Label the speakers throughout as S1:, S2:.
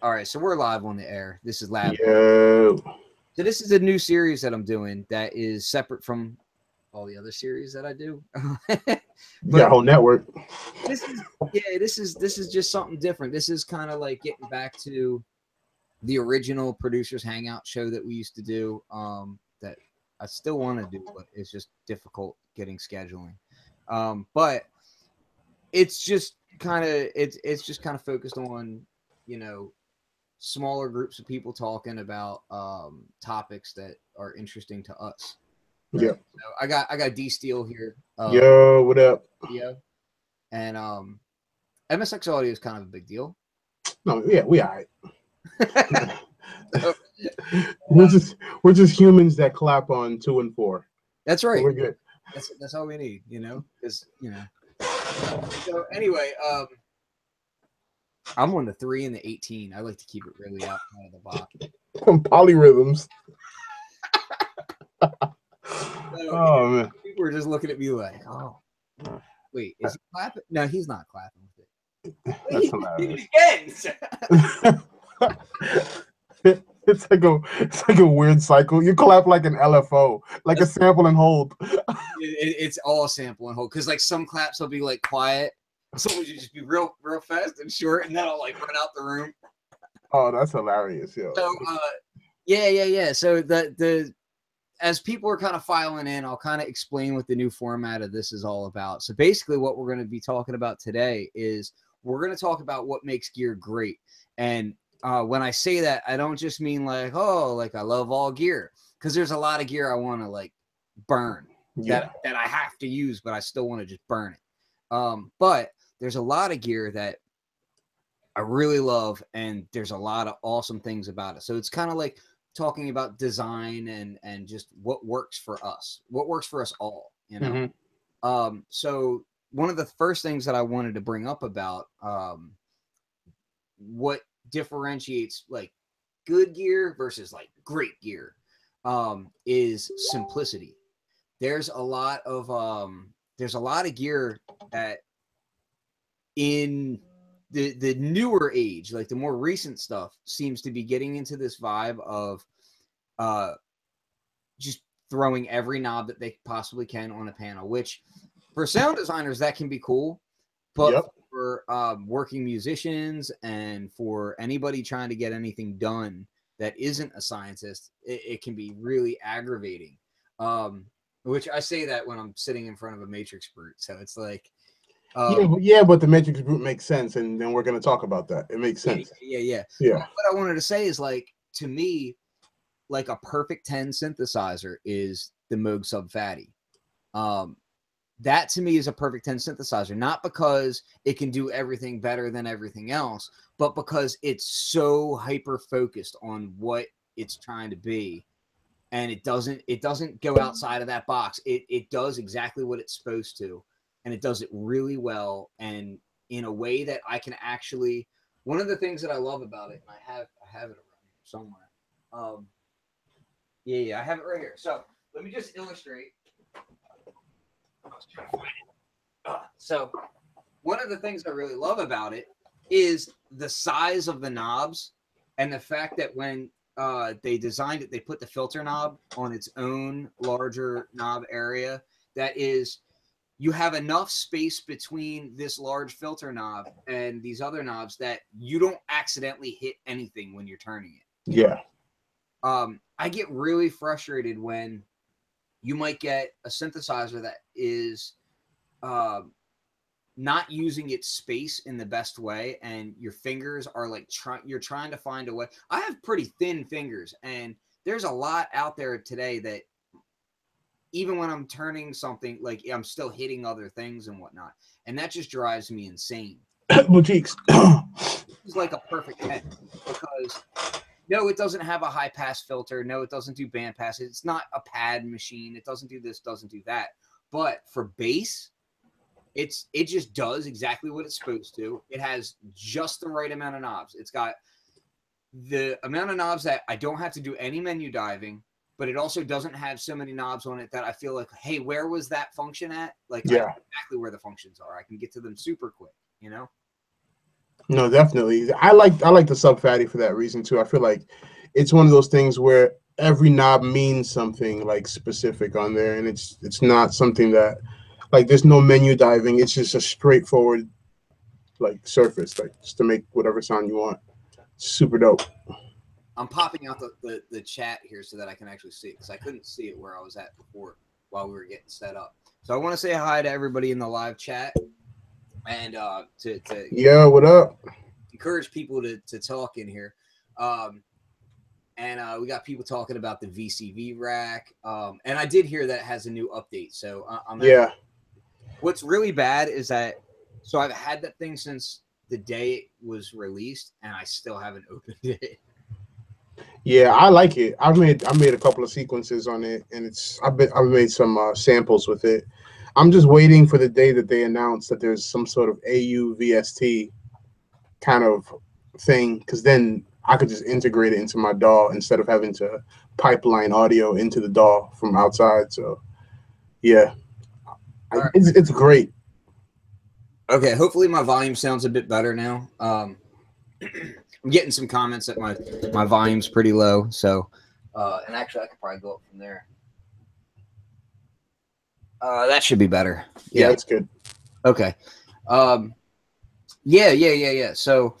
S1: All right, so we're live on the air. This is Lab.
S2: Yo.
S1: So this is a new series that I'm doing that is separate from all the other series that I do.
S2: You got a whole network.
S1: This is just something different. This is kind of like getting back to the original Producers Hangout show that we used to do. That I still want to do, but it's just difficult getting scheduling. But it's just kind of focused on, you know, smaller groups of people talking about topics that are interesting to us. Right?
S2: Yeah.
S1: So I got D Steele here.
S2: Yo, what up?
S1: Video. And MSX audio is kind of a big deal.
S2: No, yeah, we all right. we're just humans that clap on 2 and 4.
S1: That's right.
S2: So we're good.
S1: That's all we need, you know, because So anyway, I'm on the 3 and the 18. I like to keep it really out of the box.
S2: Polyrhythms.
S1: So, man. People are just looking at me like, oh, wait, is he clapping? No, he's not clapping with it.
S2: That's hilarious. It's like a weird cycle. You clap like an LFO, like a sample and hold.
S1: It's all sample and hold, because like some claps will be like quiet, some will just be real fast and short, and then I'll like run out the room.
S2: Oh, that's hilarious, yo.
S1: So yeah. So the as people are kind of filing in, I'll kind of explain what the new format of this is all about. So basically what we're going to be talking about today is we're going to talk about what makes gear great. And when I say that, I don't just mean like, oh, like I love all gear, because there's a lot of gear I want to like burn that I have to use, but I still want to just burn it. But there's a lot of gear that I really love, and there's a lot of awesome things about it. So it's kind of like talking about design and just what works for us, what works for us all, you know? Mm-hmm. So one of the first things that I wanted to bring up about what differentiates like good gear versus like great gear is simplicity. There's a lot of gear that in the newer age, like the more recent stuff, seems to be getting into this vibe of just throwing every knob that they possibly can on a panel, which for sound designers that can be cool, but for working musicians and for anybody trying to get anything done that isn't a scientist, it can be really aggravating. Which I say that when I'm sitting in front of a matrix brute, so it's like
S2: but the matrix brute makes sense, and then we're going to talk about that. It makes sense.
S1: Yeah. What I wanted to say is, like, to me, like a perfect 10 synthesizer is the Moog Sub Fatty. That to me is a perfect 10 synthesizer, not because it can do everything better than everything else, but because it's so hyper focused on what it's trying to be, and it doesn't go outside of that box. It does exactly what it's supposed to. And it does it really well, and in a way that I can actually. One of the things that I love about it, and I have it around here somewhere. I have it right here. So let me just illustrate. So one of the things I really love about it is the size of the knobs, and the fact that when they designed it, they put the filter knob on its own larger knob area. That is. You have enough space between this large filter knob and these other knobs that you don't accidentally hit anything when you're turning it.
S2: Yeah.
S1: I get really frustrated when you might get a synthesizer that is not using its space in the best way, and your fingers are like you're trying to find a way. I have pretty thin fingers, and there's a lot out there today that even when I'm turning something, like I'm still hitting other things and whatnot. And that just drives me insane.
S2: Boutiques.
S1: It's like a perfect 10, because no, it doesn't have a high pass filter. No, it doesn't do band pass. It's not a pad machine. It doesn't do this, doesn't do that. But for bass, it just does exactly what it's supposed to. It has just the right amount of knobs. It's got the amount of knobs that I don't have to do any menu diving, but it also doesn't have so many knobs on it that I feel like, hey, where was that function at? Like, I know exactly where the functions are. I can get to them super quick, you know?
S2: No, definitely. I like the sub fatty for that reason too. I feel like it's one of those things where every knob means something like specific on there, and it's not something that like there's no menu diving. It's just a straightforward like surface, like just to make whatever sound you want. Super dope.
S1: I'm popping out the chat here so that I can actually see it, because I couldn't see it where I was at before while we were getting set up. So I want to say hi to everybody in the live chat, and to
S2: Yeah, what up?
S1: encourage people to talk in here. And we got people talking about the VCV rack. And I did hear that it has a new update. So
S2: Yeah.
S1: What's really bad is that, so I've had that thing since the day it was released, and I still haven't opened it.
S2: Yeah, I like it. I made a couple of sequences on it, and I've made some samples with it. I'm just waiting for the day that they announce that there's some sort of AU VST kind of thing, because then I could just integrate it into my DAW instead of having to pipeline audio into the DAW from outside. So yeah,
S1: Right.
S2: it's great.
S1: Okay, hopefully my volume sounds a bit better now. I'm getting some comments that my volume's pretty low. So, and actually I could probably go up from there. That should be better.
S2: Yeah, that's good.
S1: Okay. Yeah. So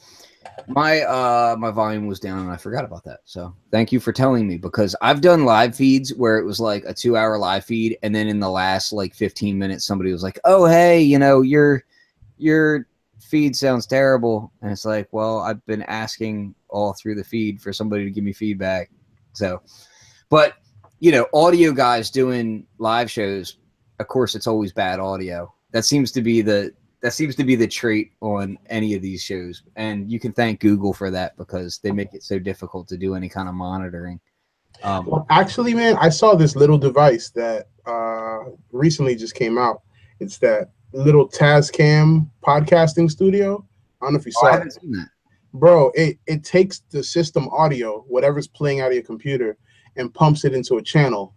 S1: my volume was down and I forgot about that. So thank you for telling me, because I've done live feeds where it was like a 2-hour live feed, and then in the last like 15 minutes somebody was like, "Oh, hey, your feed sounds terrible." And it's like, well, I've been asking all through the feed for somebody to give me feedback. So, but audio guys doing live shows, of course it's always bad audio. That seems to be the trait on any of these shows, and you can thank Google for that, because they make it so difficult to do any kind of monitoring.
S2: Well, actually, man, I saw this little device that recently just came out. It's that little Tascam podcasting studio. I don't know if you saw
S1: I
S2: it.
S1: haven't seen that.
S2: Bro, it takes the system audio, whatever's playing out of your computer, and pumps it into a channel,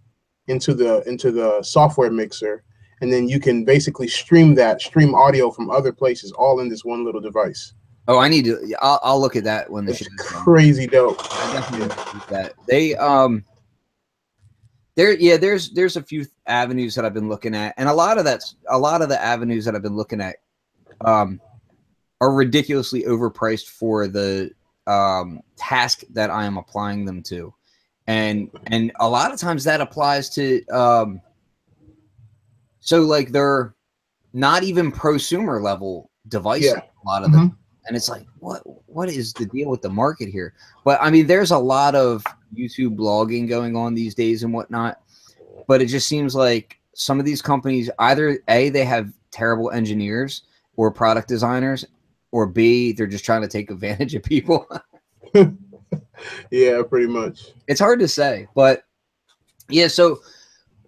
S2: into the software mixer, and then you can basically stream audio from other places all in this one little device.
S1: Oh, I need to. I'll look at that when the
S2: It's
S1: show's
S2: crazy dope.
S1: I definitely need that. There's a few avenues that I've been looking at, and a lot of the avenues that I've been looking at are ridiculously overpriced for the task that I am applying them to, and a lot of times that applies to so like they're not even prosumer level devices.
S2: Yeah.
S1: A lot of them, and it's like, what is the deal with the market here? But I mean, there's a lot of YouTube blogging going on these days and whatnot, but it just seems like some of these companies, either A, they have terrible engineers or product designers, or B, they're just trying to take advantage of people.
S2: Yeah, pretty much.
S1: It's hard to say, but yeah. So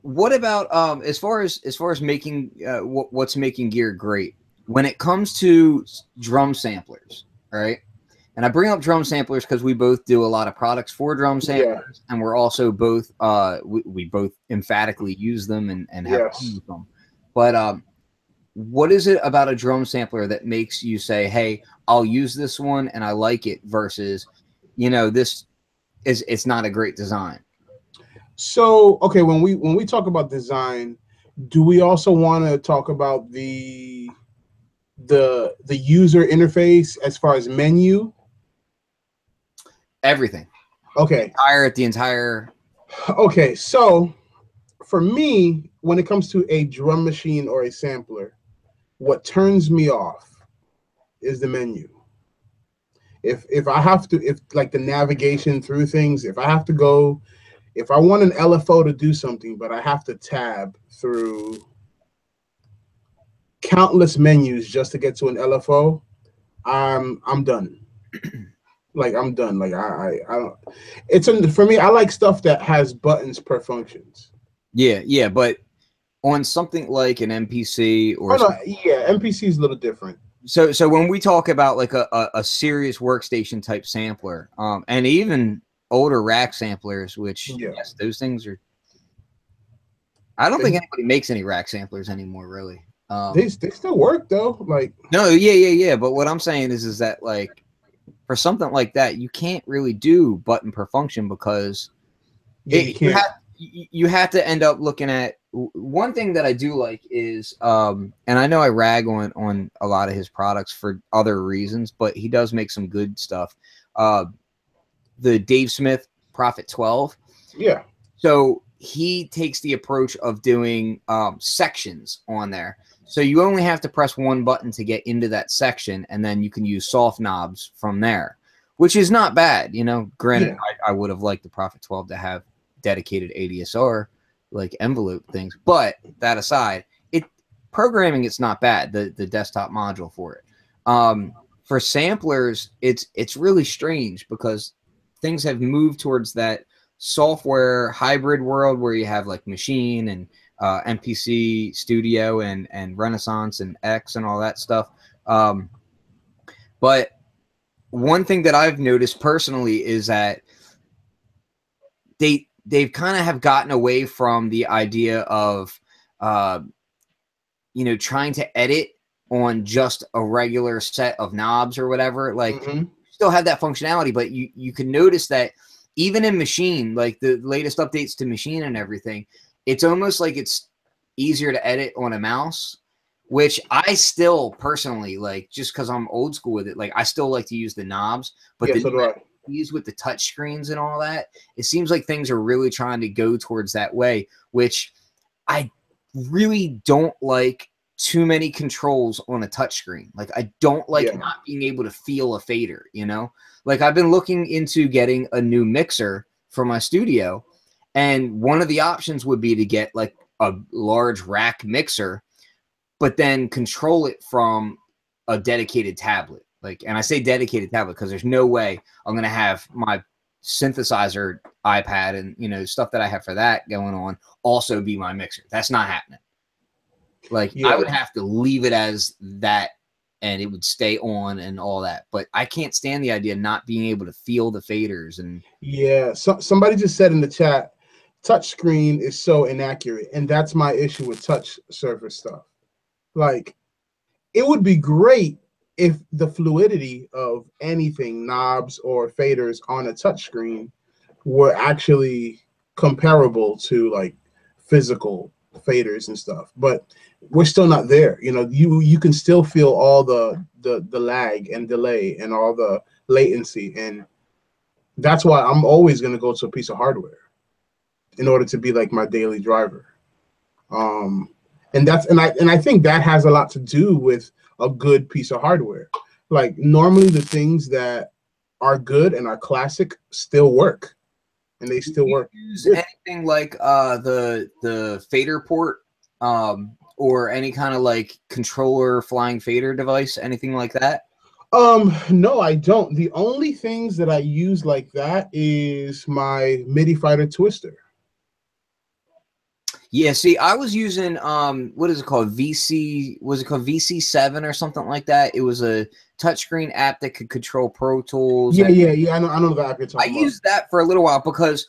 S1: what about as far as making what's making gear great when it comes to drum samplers, right? And I bring up drum samplers because we both do a lot of products for drum samplers, and we're also both we both emphatically use them and have fun with them. But what is it about a drum sampler that makes you say, "Hey, I'll use this one and I like it," versus, it's not a great design?
S2: So, okay, when we talk about design, do we also want to talk about the user interface as far as menu?
S1: Everything.
S2: Okay.
S1: The entire.
S2: Okay, so for me, when it comes to a drum machine or a sampler, what turns me off is the menu. If I have to, if like the navigation through things, if I want an LFO to do something, but I have to tab through countless menus just to get to an LFO, I'm done. Like I'm done. Like I don't. For me. I like stuff that has buttons per functions.
S1: Yeah, but on something like an MPC or
S2: MPC is a little different.
S1: So when we talk about like a serious workstation type sampler, and even older rack samplers, which yes, those things are. I don't think anybody makes any rack samplers anymore, really.
S2: They still work though. Like,
S1: No, yeah. But what I'm saying is that like for something like that, you can't really do button per function because
S2: yeah, you can't.
S1: You have to end up looking at one thing that I do like is and I know I rag on a lot of his products for other reasons, but he does make some good stuff. The Dave Smith Prophet 12.
S2: Yeah.
S1: So he takes the approach of doing sections on there. So you only have to press one button to get into that section, and then you can use soft knobs from there, which is not bad. You know, granted, I would have liked the Prophet 12 to have dedicated ADSR like envelope things, but that aside, programming it's not bad. The desktop module for it. For samplers, it's really strange because things have moved towards that software hybrid world where you have like Machine and MPC Studio and Renaissance and X and all that stuff. But one thing that I've noticed personally is that they've kind of have gotten away from the idea of you know, trying to edit on just a regular set of knobs or whatever. Like still have that functionality, but you can notice that even in Machine, like the latest updates to Machine and everything, it's almost like it's easier to edit on a mouse, which I still personally like, just because I'm old school with it. Like I still like to use the knobs, but
S2: so do I.
S1: Use with the touch screens and all that, it seems like things are really trying to go towards that way, which I really don't like too many controls on a touchscreen. Like I don't like not being able to feel a fader, you know? Like I've been looking into getting a new mixer for my studio, and one of the options would be to get like a large rack mixer, but then control it from a dedicated tablet. Like, and I say dedicated tablet because there's no way I'm going to have my synthesizer iPad and, you know, stuff that I have for that going on also be my mixer. That's not happening. Like I would have to leave it as that and it would stay on and all that. But I can't stand the idea of not being able to feel the faders. And
S2: somebody just said in the chat, touchscreen is so inaccurate. And that's my issue with touch surface stuff. Like it would be great if the fluidity of anything, knobs or faders on a touchscreen, were actually comparable to like physical faders and stuff, but we're still not there. You know, you can still feel all the lag and delay and all the latency, and that's why I'm always going to go to a piece of hardware in order to be like my daily driver. And I think that has a lot to do with a good piece of hardware. Like normally the things that are good and are classic still work, and they still work.
S1: Use anything like the fader port or any kind of like controller flying fader device, anything like that?
S2: No, I don't. The only things that I use like that is my MIDI fighter twister.
S1: Yeah, see, I was using what is it called? Was it called VC7 or something like that? It was a touchscreen app that could control Pro Tools.
S2: Yeah. I know the app you're talking about.
S1: I used that for a little while because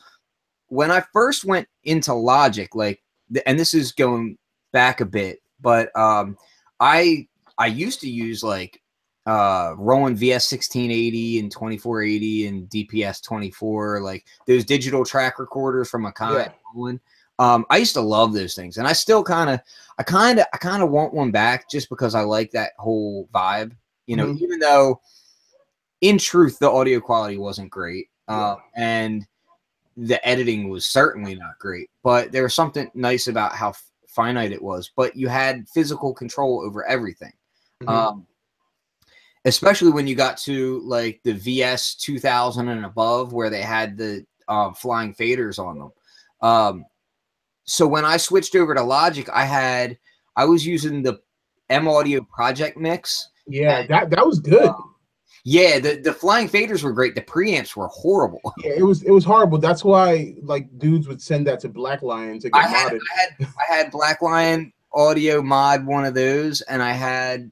S1: when I first went into Logic, like, and this is going back a bit, but I used to use like Roland VS1680 and 2480 and DPS 24, like those digital track recorders from Akai. Yeah. I used to love those things, and I still kind of want one back just because I like that whole vibe, you know, even though in truth, the audio quality wasn't great. And the editing was certainly not great, but there was something nice about how finite it was, but you had physical control over everything. Especially when you got to like the VS 2000 and above, where they had the flying faders on them. So when I switched over to Logic, I was using the M Audio Project Mix.
S2: Yeah, that was good.
S1: Yeah, the flying faders were great. The preamps were horrible.
S2: Yeah, it was horrible. That's why like dudes would send that to Black Lion to get modded.
S1: I had Black Lion Audio mod one of those, and I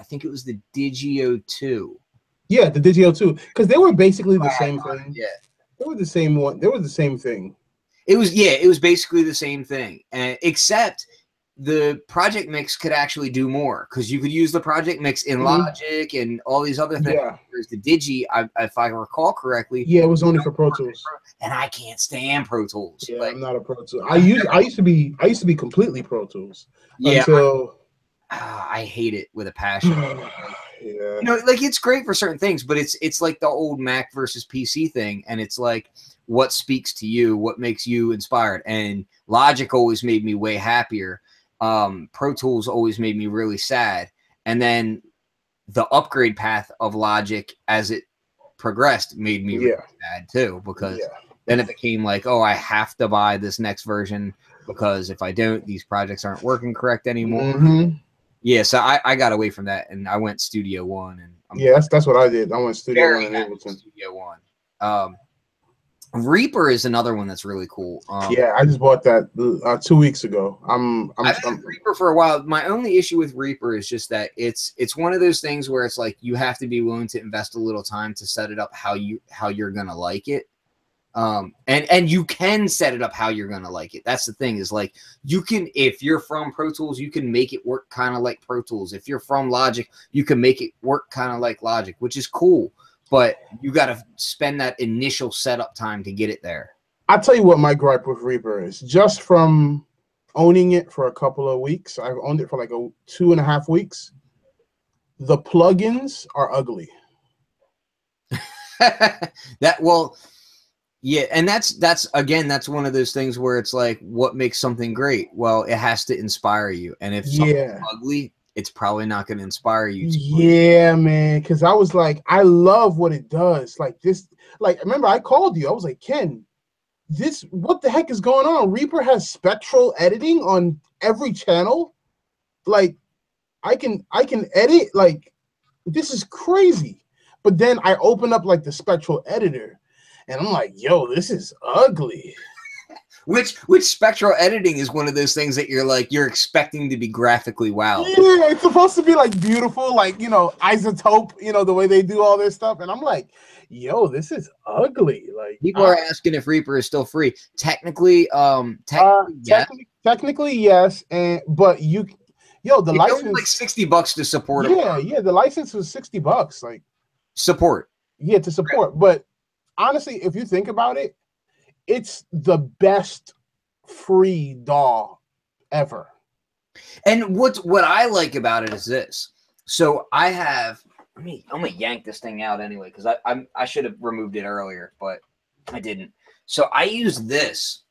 S1: think it was the Digio 2.
S2: Yeah, the Digio 2, because they were basically the same thing.
S1: Yeah,
S2: they were the same one. They were the same thing.
S1: It was basically the same thing, except the project mix could actually do more, because you could use the project mix in Logic and all these other things.
S2: Yeah.
S1: There's the Digi, if I recall correctly.
S2: Yeah, it was only for Pro Tools.
S1: And I can't stand Pro Tools.
S2: Yeah,
S1: like,
S2: I'm not a Pro Tools. I used to be completely Pro Tools.
S1: Yeah,
S2: until
S1: I hate it with a passion.
S2: Yeah.
S1: You know, like, it's great for certain things, but it's like the old Mac versus PC thing, and it's like, what speaks to you, what makes you inspired. And Logic always made me way happier. Pro Tools always made me really sad. And then the upgrade path of Logic as it progressed made me really sad too, because then it became like, oh, I have to buy this next version, because if I don't, these projects aren't working correct anymore. Yeah, so I got away from that, and I went Studio One. And
S2: that's what I did. I went Studio One and Ableton.
S1: Studio One. Reaper is another one that's really cool.
S2: Yeah, I just bought that 2 weeks ago.
S1: I've had Reaper for a while. My only issue with Reaper is just that it's one of those things where it's like, you have to be willing to invest a little time to set it up how you're gonna like it. And you can set it up how you're gonna like it. That's the thing, is like, you can, if you're from Pro Tools, you can make it work kind of like Pro Tools. If you're from Logic, you can make it work kind of like Logic, which is cool. But you got to spend that initial setup time to get it there.
S2: I'll tell you what my gripe with Reaper is. Just from owning it for a couple of weeks, I've owned it for like 2.5 weeks. The plugins are ugly.
S1: Yeah, and that's one of those things where it's like, what makes something great? Well, it has to inspire you, and if something's ugly, it's probably not going to inspire you.
S2: Yeah, man, because I was like, I love what it does. Like this, like, remember I called you. I was like, Ken, what the heck is going on? Reaper has spectral editing on every channel. Like, I can edit. Like, this is crazy. But then I open up like the spectral editor, and I'm like, yo, this is ugly.
S1: Which spectral editing is one of those things that you're expecting to be graphically wow.
S2: Yeah, it's supposed to be like beautiful, like, you know, isotope, you know, the way they do all this stuff. And I'm like, yo, this is ugly. Like,
S1: people are asking if Reaper is still free. Technically,
S2: technically yes, but the license
S1: like $60 to support it.
S2: Yeah, the license was $60. Like,
S1: support.
S2: Yeah, to support. But honestly, if you think about it, it's the best free DAW ever.
S1: And what I like about it is this. So I have, I'm gonna yank this thing out anyway, because I should have removed it earlier, but I didn't. So I use this.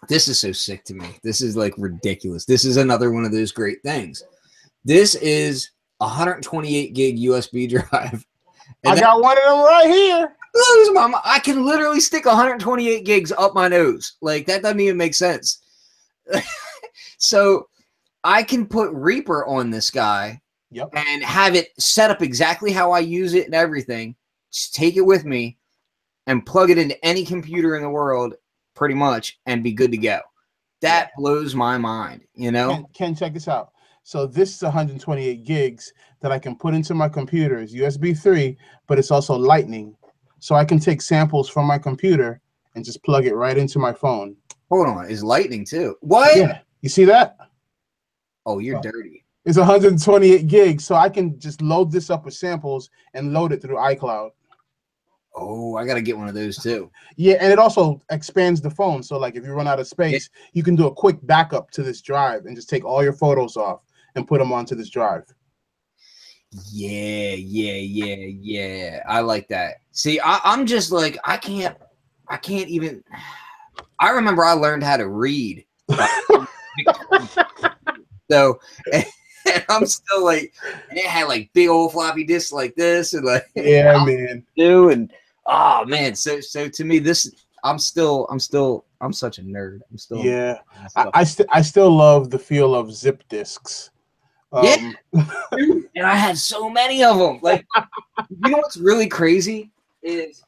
S1: This is so sick to me. This is like ridiculous. This is another one of those great things. This is a 128 gig USB drive.
S2: I got one of them right here.
S1: I can literally stick 128 gigs up my nose. Like, that doesn't even make sense. So I can put Reaper on this guy and have it set up exactly how I use it and everything. Just take it with me and plug it into any computer in the world, pretty much, and be good to go. That blows my mind, you know?
S2: Ken, check this out. So this is 128 gigs that I can put into my computer. It's USB 3, but it's also Lightning. So I can take samples from my computer and just plug it right into my phone.
S1: Hold on, it's Lightning too. What?
S2: Yeah, you see that?
S1: Oh, you're dirty.
S2: It's 128 gigs, so I can just load this up with samples and load it through iCloud.
S1: Oh, I gotta get one of those too.
S2: Yeah, and it also expands the phone. So like, if you run out of space, you can do a quick backup to this drive and just take all your photos off and put them onto this drive.
S1: Yeah. I like that. See, I'm just like, I can't even. I remember I learned how to read. So, and I'm still like, and it had like big old floppy disks like this, and like,
S2: yeah, man.
S1: And oh man, so to me, this, I'm such a nerd. I'm still,
S2: yeah. I still love the feel of zip disks.
S1: Yeah, and I had so many of them. Like, you know what's really crazy is,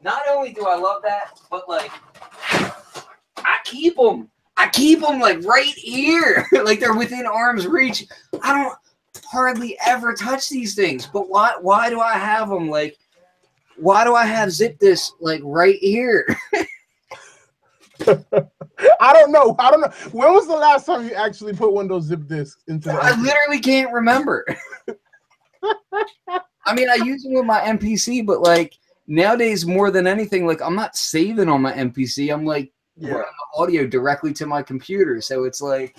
S1: not only do I love that, but like, I keep them. Like right here, like they're within arm's reach. I don't hardly ever touch these things, but why do I have them? Like, why do I have zip disks like right here?
S2: I don't know. I don't know. When was the last time you actually put one of those zip disks into the
S1: I
S2: MP?
S1: literally can't remember. I mean, I use them with my MPC, but like nowadays, more than anything, like I'm not saving on my MPC. I'm like running the audio directly to my computer. So it's like,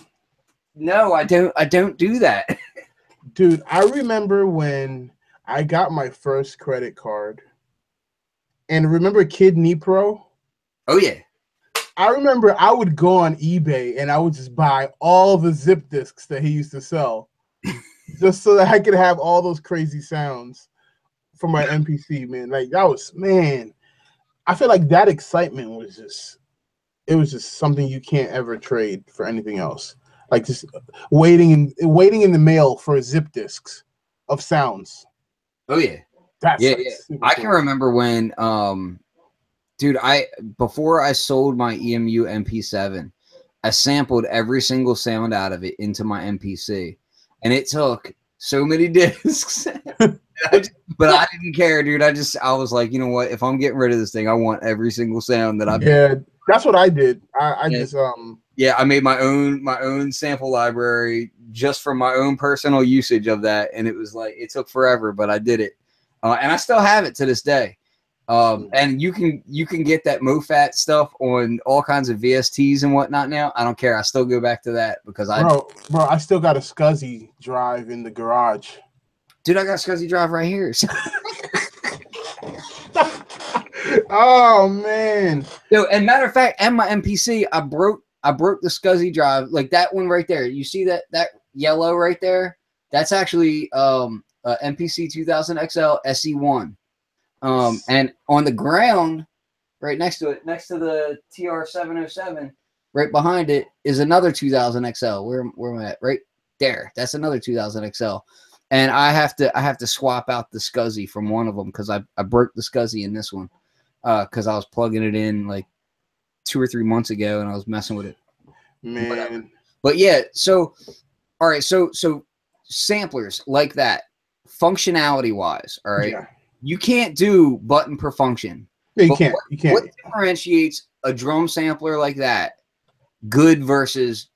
S1: no, I don't do that.
S2: Dude, I remember when I got my first credit card. And remember Kidney Pro?
S1: Oh yeah.
S2: I remember I would go on eBay and I would just buy all the zip disks that he used to sell just so that I could have all those crazy sounds for my MPC, man. Like that was, man, I feel like that excitement was just, it was just something you can't ever trade for anything else. Like just waiting in the mail for zip disks of sounds.
S1: Oh yeah.
S2: That's
S1: Yeah,
S2: like
S1: yeah. I can remember when dude, before I sold my EMU MP7, I sampled every single sound out of it into my MPC, and it took so many discs. But I didn't care, dude. I was like, you know what? If I'm getting rid of this thing, I want every single sound that I.
S2: Yeah, that's what I did. I just
S1: Yeah, I made my own sample library just for my own personal usage of that, and it was like it took forever, but I did it, and I still have it to this day. And you can get that MoFat stuff on all kinds of VSTs and whatnot now. I don't care. I still go back to that because
S2: bro, I still got a SCSI drive in the garage.
S1: Dude, I got SCSI drive right here.
S2: Oh man.
S1: Yo, and matter of fact, and my MPC, I broke the SCSI drive, like that one right there. You see that yellow right there? That's actually MPC 2000 XL SE1. And on the ground, right next to it, next to the TR707, right behind it is another 2000 XL. Where am I at? Right there. That's another 2000 XL. And I have to swap out the SCSI from one of them because I broke the SCSI in this one because I was plugging it in like 2 or 3 months ago and I was messing with it.
S2: Man.
S1: Whatever. But yeah, so all right, so samplers like that, functionality wise, all right. Yeah. You can't do button per function.
S2: Yeah, you can't. You can't.
S1: What differentiates a drum sampler like that good versus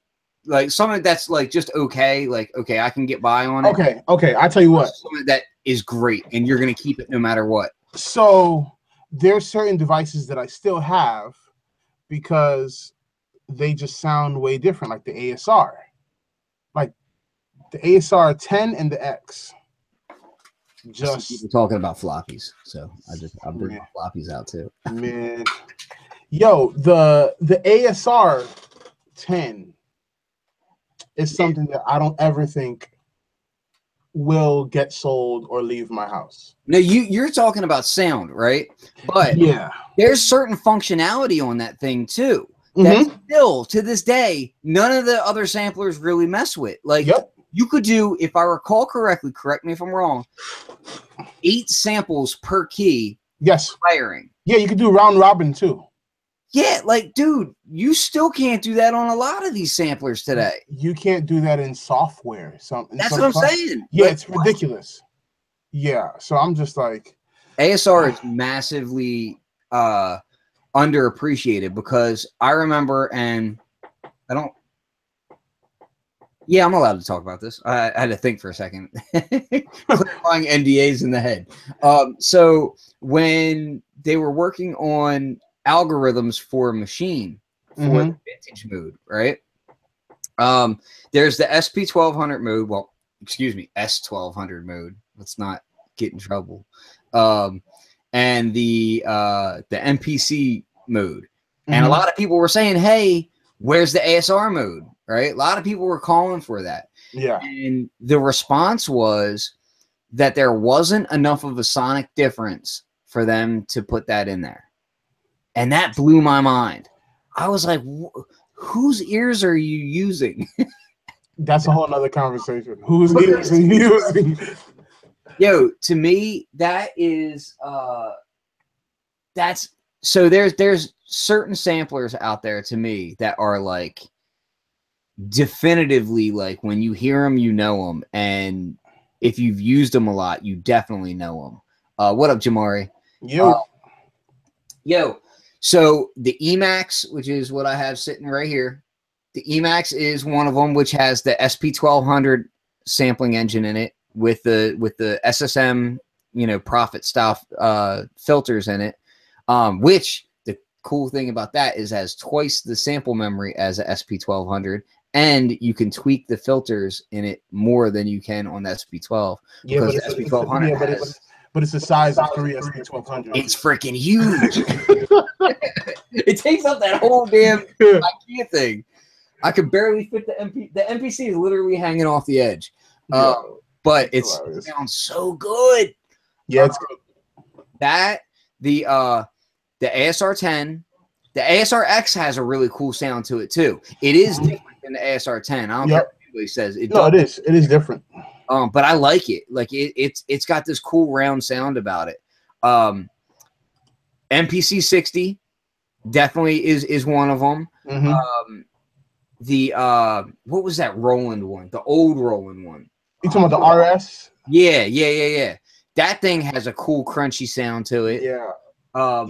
S1: like something that's like just okay, like okay, I can get by on it.
S2: Okay. I tell you what,
S1: something that is great, and you're gonna keep it no matter what.
S2: So there's certain devices that I still have because they just sound way different, like the ASR, like the ASR 10 and the X.
S1: Just people talking about floppies, so I'm bringing my floppies out too.
S2: Man, yo, the ASR 10 is something that I don't ever think will get sold or leave my house.
S1: No, you're talking about sound, right? But
S2: yeah,
S1: there's certain functionality on that thing too that still to this day none of the other samplers really mess with. Like you could do, if I recall correctly, correct me if I'm wrong, 8 samples per key.
S2: Yes.
S1: Firing.
S2: Yeah, you could do round robin too.
S1: Yeah, like, dude, you still can't do that on a lot of these samplers today.
S2: You can't do that in software.
S1: That's what I'm saying.
S2: Yeah, like, it's ridiculous. Yeah, so I'm just like,
S1: ASR is massively underappreciated because I remember, and I don't. Yeah, I'm allowed to talk about this. I had to think for a second. Clarifying NDAs in the head. So when they were working on algorithms for a machine for the vintage mode, right? There's the SP1200 mode. Well, excuse me, S1200 mode. Let's not get in trouble. And the MPC mode. And a lot of people were saying, hey, where's the ASR mode? Right? A lot of people were calling for that.
S2: Yeah.
S1: And the response was that there wasn't enough of a sonic difference for them to put that in there. And that blew my mind. I was like, whose ears are you using?
S2: That's a whole nother conversation. Whose ears are you using?
S1: Yo, to me, that is that's so there's certain samplers out there to me that are like definitively, like when you hear them, you know them, and if you've used them a lot, you definitely know them. What up, Jamari?
S2: Yo.
S1: So the Emax, which is what I have sitting right here, the Emax is one of them, which has the SP1200 sampling engine in it with the SSM, you know, Profit style filters in it. Which the cool thing about that is it has twice the sample memory as a SP1200, and you can tweak the filters in it more than you can on the SP12.
S2: Yeah,
S1: because the SP1200
S2: but it's the size of 3 SP1200s.
S1: It's freaking huge. It takes up that whole damn IKEA thing. I could barely fit the MP. The MPC is literally hanging off the edge. But it sounds so good.
S2: Yeah, it's good.
S1: That the ASR10, the ASR-X has a really cool sound to it too. It is different than the ASR10. I don't care what anybody says.
S2: It is. It is different.
S1: But I like it. Like it's got this cool round sound about it. MPC 60 definitely is one of them. What was that Roland one? The old Roland one.
S2: You talking about the RS?
S1: Yeah. That thing has a cool crunchy sound to it.
S2: Yeah.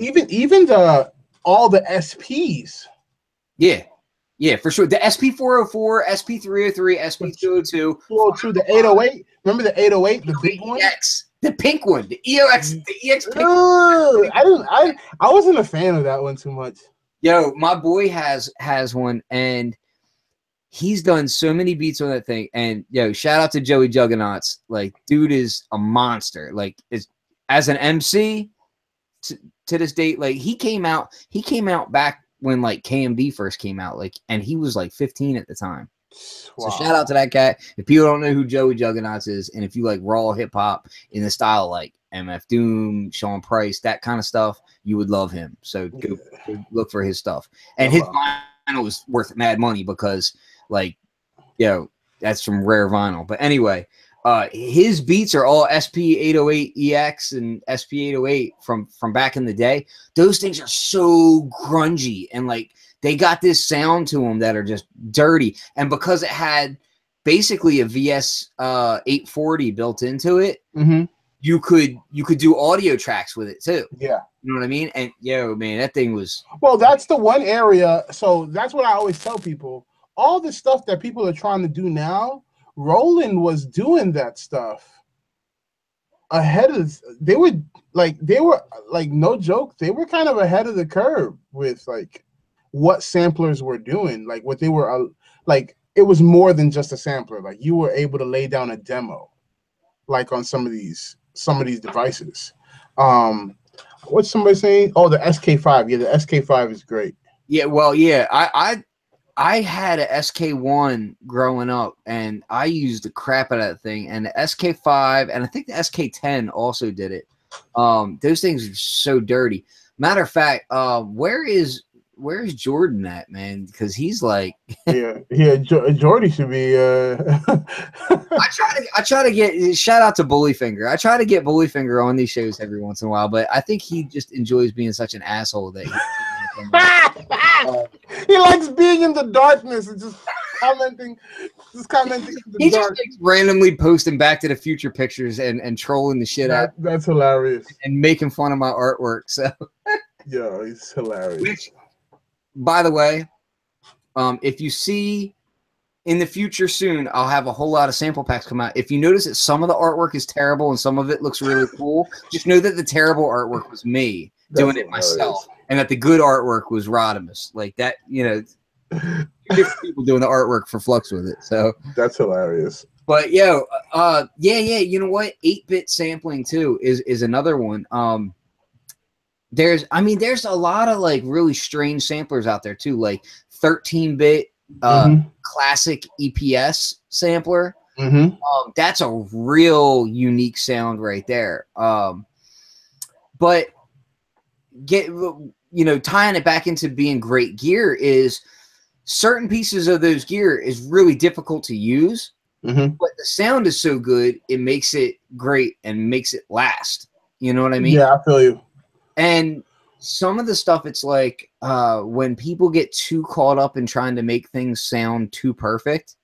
S2: Even all the SPs.
S1: Yeah, for sure. The SP404, SP303, SP202.
S2: 202, the 808. Remember the 808, the big one?
S1: The pink one, the EOX, the EX pink.
S2: I wasn't a fan of that one too much.
S1: Yo, my boy has one, and he's done so many beats on that thing. And yo, shout out to Joey Juggernauts. Like, dude is a monster. Like, as an MC to this date, like he came out back when like KMD first came out, like, and he was like 15 at the time. Wow. So shout out to that cat. If people don't know who Joey Juggernauts is, and if you like raw hip hop in the style like MF Doom, Sean Price, that kind of stuff, you would love him. So go look for his stuff. And his vinyl was worth mad money because, like, yo, that's some rare vinyl. But anyway, his beats are all SP808EX and SP808 from back in the day. Those things are so grungy, and like they got this sound to them that are just dirty. And because it had basically a VS 840 built into it, you could do audio tracks with it too. Yeah. You know what I mean? And yo, man, that thing was...
S2: Well, that's the one area. So that's what I always tell people. All the stuff that people are trying to do now, Roland was doing that stuff ahead of... They were like, no joke, they were kind of ahead of the curve with like what samplers were doing. Like what they were, like it was more than just a sampler. Like you were able to lay down a demo, like on some of these devices. What's somebody saying? Oh, the SK5. Yeah, the SK5 is great.
S1: Yeah, well, yeah, I had a SK1 growing up, and I used the crap out of that thing. And the SK5, and I think the SK10 also did it. Those things are so dirty. Matter of fact, where's Jordan at, man? Because he's like,
S2: Jordy should be.
S1: I try to get, shout out to Bullyfinger. I try to get Bullyfinger on these shows every once in a while, but I think he just enjoys being such an asshole that
S2: he likes being in the darkness and just commenting.
S1: He just likes randomly posting Back to the Future pictures and trolling the shit out.
S2: That's hilarious.
S1: And making fun of my artwork. So
S2: yeah, he's hilarious.
S1: Which, by the way, if you see in the future soon, I'll have a whole lot of sample packs come out. If you notice that some of the artwork is terrible and some of it looks really cool, just know that the terrible artwork was me doing it myself, and that the good artwork was Rodimus. Like that, you know, two different people doing the artwork for Fluxwithit. So
S2: that's hilarious.
S1: But yo, yeah, you know what? 8-bit sampling too is another one. There's a lot of like really strange samplers out there too, like 13-bit classic EPS sampler. That's a real unique sound right there. But tying it back into being great gear is certain pieces of those gear is really difficult to use, but the sound is so good it makes it great and makes it last. You know what I mean?
S2: Yeah, I feel you.
S1: And some of the stuff, it's like when people get too caught up in trying to make things sound too perfect,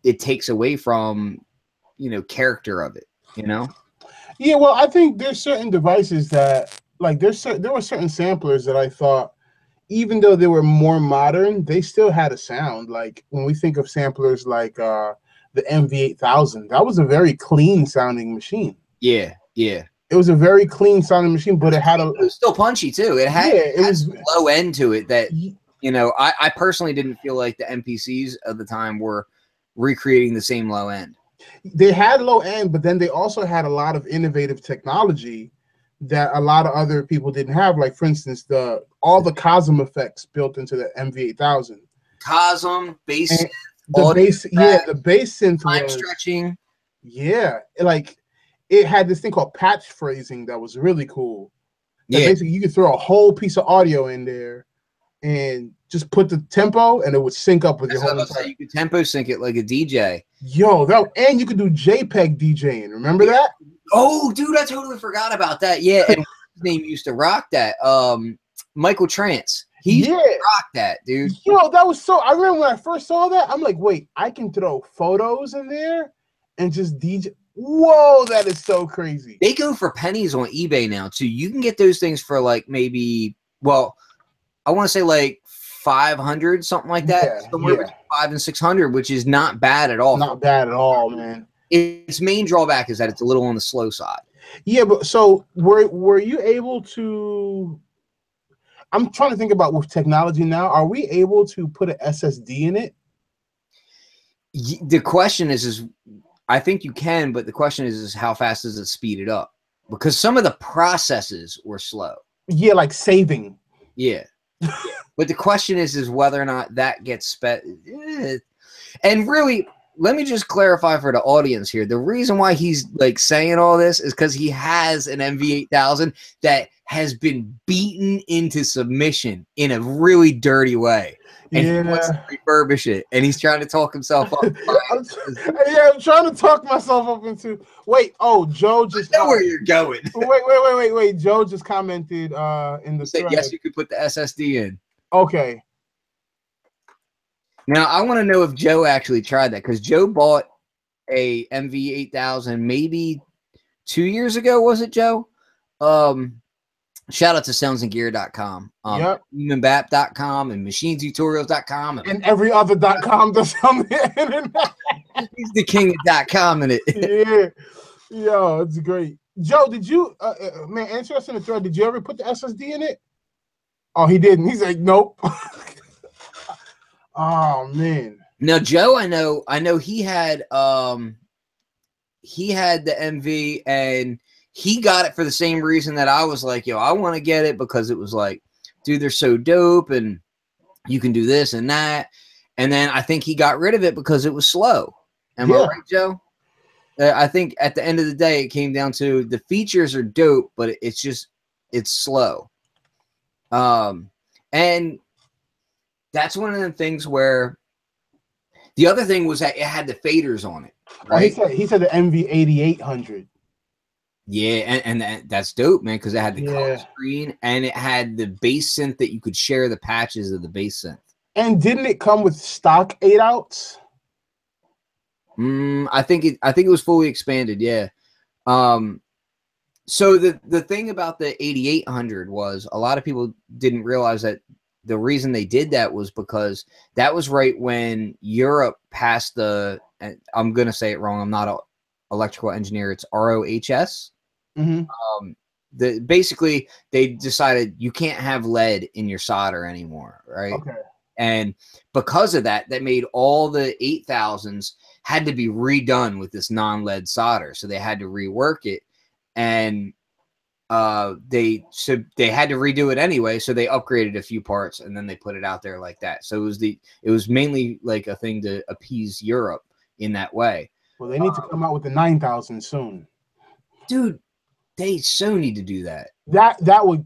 S1: it takes away from, character of it,
S2: Yeah, well, I think there's certain devices that, like, there were certain samplers that I thought even though they were more modern, they still had a sound. Like when we think of samplers like the MV-8000, that was a very clean sounding machine.
S1: Yeah, yeah.
S2: It was a very clean sounding machine, but it had a.
S1: It was still punchy too. It had, it was some low end to it that, you know, I personally didn't feel like the MPCs of the time were recreating the same low end.
S2: They had low end, but then they also had a lot of innovative technology that a lot of other people didn't have. Like, for instance, all the Cosm effects built into the MV-8000.
S1: Cosm, bass,
S2: the bass synth,
S1: time stretching.
S2: Yeah, like it had this thing called patch phrasing that was really cool. That basically you could throw a whole piece of audio in there and just put the tempo, and it would sync up with your whole entire.
S1: You could tempo sync it like a DJ.
S2: Yo, and you could do JPEG DJing. Remember that?
S1: Oh, dude, I totally forgot about that. Yeah, and his name used to rock that. Michael Trance. He rocked that, dude.
S2: Yo, that was so. I remember when I first saw that, I'm like, wait, I can throw photos in there and just DJ. Whoa, that is so crazy.
S1: They go for pennies on eBay now too. You can get those things for like maybe, well, I want to say like 500, something like that. Somewhere between 500 and 600, which is not bad at all.
S2: Not bad at all, man.
S1: Its main drawback is that it's a little on the slow side.
S2: Yeah, but so were you able to? I'm trying to think about with technology now. Are we able to put an SSD in it?
S1: The question is I think you can, but the question is how fast does it speed it up? Because some of the processes were slow.
S2: Yeah, like saving.
S1: Yeah. But the question is whether or not that gets sped. And really, let me just clarify for the audience here. The reason why he's like saying all this is because he has an MV-8000 that has been beaten into submission in a really dirty way. And he wants to refurbish it, and he's trying to talk himself up.
S2: I'm trying to talk myself up into. Wait, Joe just.
S1: I know where you're going.
S2: Wait. Joe just commented in the thread.
S1: Yes, you could put the SSD in.
S2: Okay.
S1: Now I want to know if Joe actually tried that, because Joe bought a MV-8000 maybe 2 years ago. Was it, Joe? Shout out to soundsandgear.com, humanbap.com, and machinetutorials.com,
S2: and every other .com that's on the internet.
S1: He's the king of .com in it.
S2: Yeah, yo, it's great. Joe, did you, man, answer us in the thread. Did you ever put the SSD in it? Oh, he didn't. He's like, nope. Oh man.
S1: Now, Joe, I know he had the MV, and he got it for the same reason that I was like, yo, I want to get it, because it was like, dude, they're so dope, and you can do this and that. And then I think he got rid of it because it was slow. Am I right, Joe? I think at the end of the day, it came down to the features are dope, but it's slow. And that's one of the things where the other thing was that it had the faders on it. Right?
S2: Oh, he said the MV-8000.
S1: Yeah, and that's dope, man, because it had the color screen, and it had the bass synth that you could share the patches of the bass synth. And
S2: didn't it come with stock 8-outs?
S1: I think it was fully expanded, yeah. So the thing about the 8800 was a lot of people didn't realize that the reason they did that was because that was right when Europe passed the, I'm going to say it wrong, I'm not an electrical engineer, it's ROHS.
S2: Mm-hmm.
S1: Basically they decided you can't have lead in your solder anymore, right?
S2: Okay.
S1: And because of that, that made all the 8000s had to be redone with this non-lead solder. So they had to rework it, and they had to redo it anyway. So they upgraded a few parts, and then they put it out there like that. So it was mainly like a thing to appease Europe in that way.
S2: Well, they need to come out with the 9000 soon,
S1: dude. They so need to do that.
S2: That would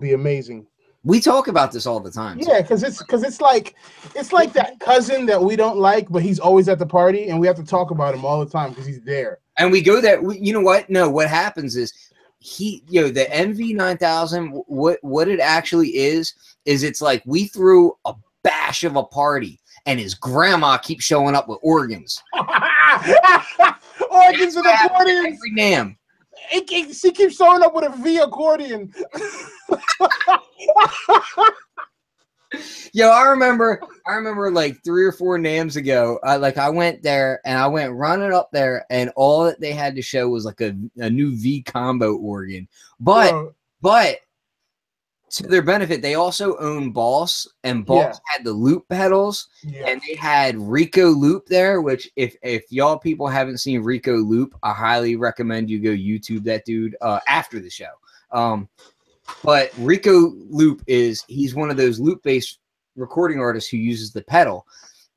S2: be amazing.
S1: We talk about this all the time.
S2: Yeah, because it's like that cousin that we don't like, but he's always at the party, and we have to talk about him all the time because he's there.
S1: And we go there. You know what? No, what happens is the MV-9000. What it actually is it's like we threw a bash of a party, and his grandma keeps showing up with organs.
S2: Organs and accordions.
S1: Every damn.
S2: She keeps showing up with a V accordion.
S1: Yo, I remember like 3 or 4 NAMs ago, I went there and I went running up there, and all that they had to show was like a new V combo organ. But to their benefit, they also own Boss, and Boss had the loop pedals, and they had Rico Loop there, which if y'all people haven't seen Rico Loop, I highly recommend you go YouTube that dude after the show. But Rico Loop he's one of those loop-based recording artists who uses the pedal.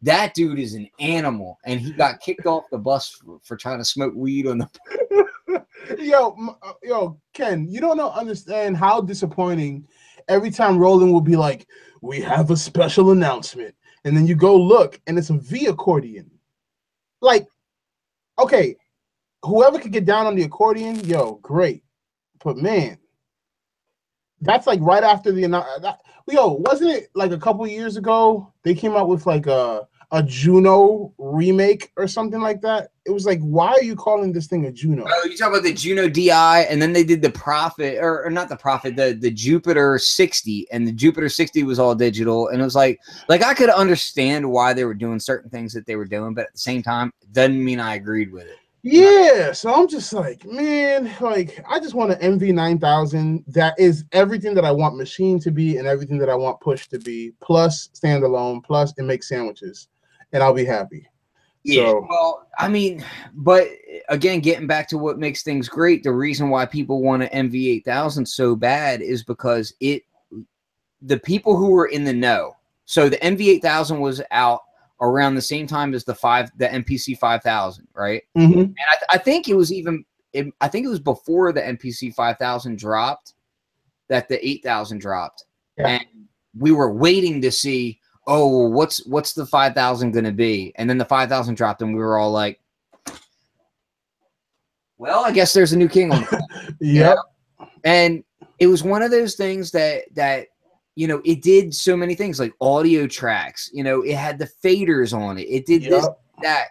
S1: That dude is an animal, and he got kicked off the bus for trying to smoke weed on the
S2: yo, Ken, you don't understand how disappointing every time Roland will be like, we have a special announcement, and then you go look and it's a V accordion. Like, okay, whoever could get down on the accordion, yo, great. But man, that's like right after the wasn't it like a couple years ago they came out with like a Juno remake or something like that? It was like, why are you calling this thing a Juno?
S1: Oh, you talk about the Juno DI, and then they did the Prophet, or not the Prophet, the Jupiter 60, and the Jupiter 60 was all digital, and it was like I could understand why they were doing certain things that they were doing, but at the same time, doesn't mean I agreed with it.
S2: Yeah, so I'm just like, man, like I just want an MV-9000 that is everything that I want Machine to be and everything that I want Push to be, plus standalone, plus it makes sandwiches, and I'll be happy.
S1: Yeah,
S2: so,
S1: well, I mean, but again, getting back to what makes things great, the reason why people want an MV-8000 so bad is because the people who were in the know. So the MV-8000 was out around the same time as the MPC 5000, right?
S2: Mm-hmm.
S1: And I think it was before the MPC 5000 dropped that the 8000 dropped, and we were waiting to see, oh, what's the 5000 going to be? And then the 5000 dropped, and we were all like, well, I guess there's a new king on the
S2: Yep.
S1: And it was one of those things that you know, it did so many things, like audio tracks. You know, it had the faders on it. It did this, that.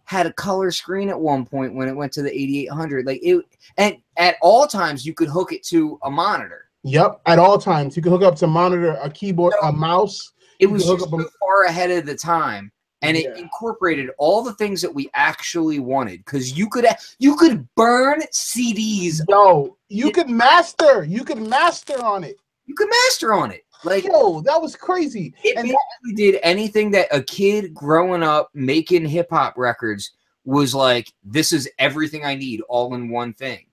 S1: Had a color screen at one point when it went to the 8800. Like it, and at all times you could hook it to a monitor.
S2: Yep, at all times you could hook up to monitor, a keyboard, a mouse.
S1: It was just so far ahead of the time, and it incorporated all the things that we actually wanted. Because you could burn CDs.
S2: Yo, you could master on it.
S1: You could master on it. Like,
S2: yo, that was crazy.
S1: It basically did anything that a kid growing up making hip hop records was like, this is everything I need all in one thing.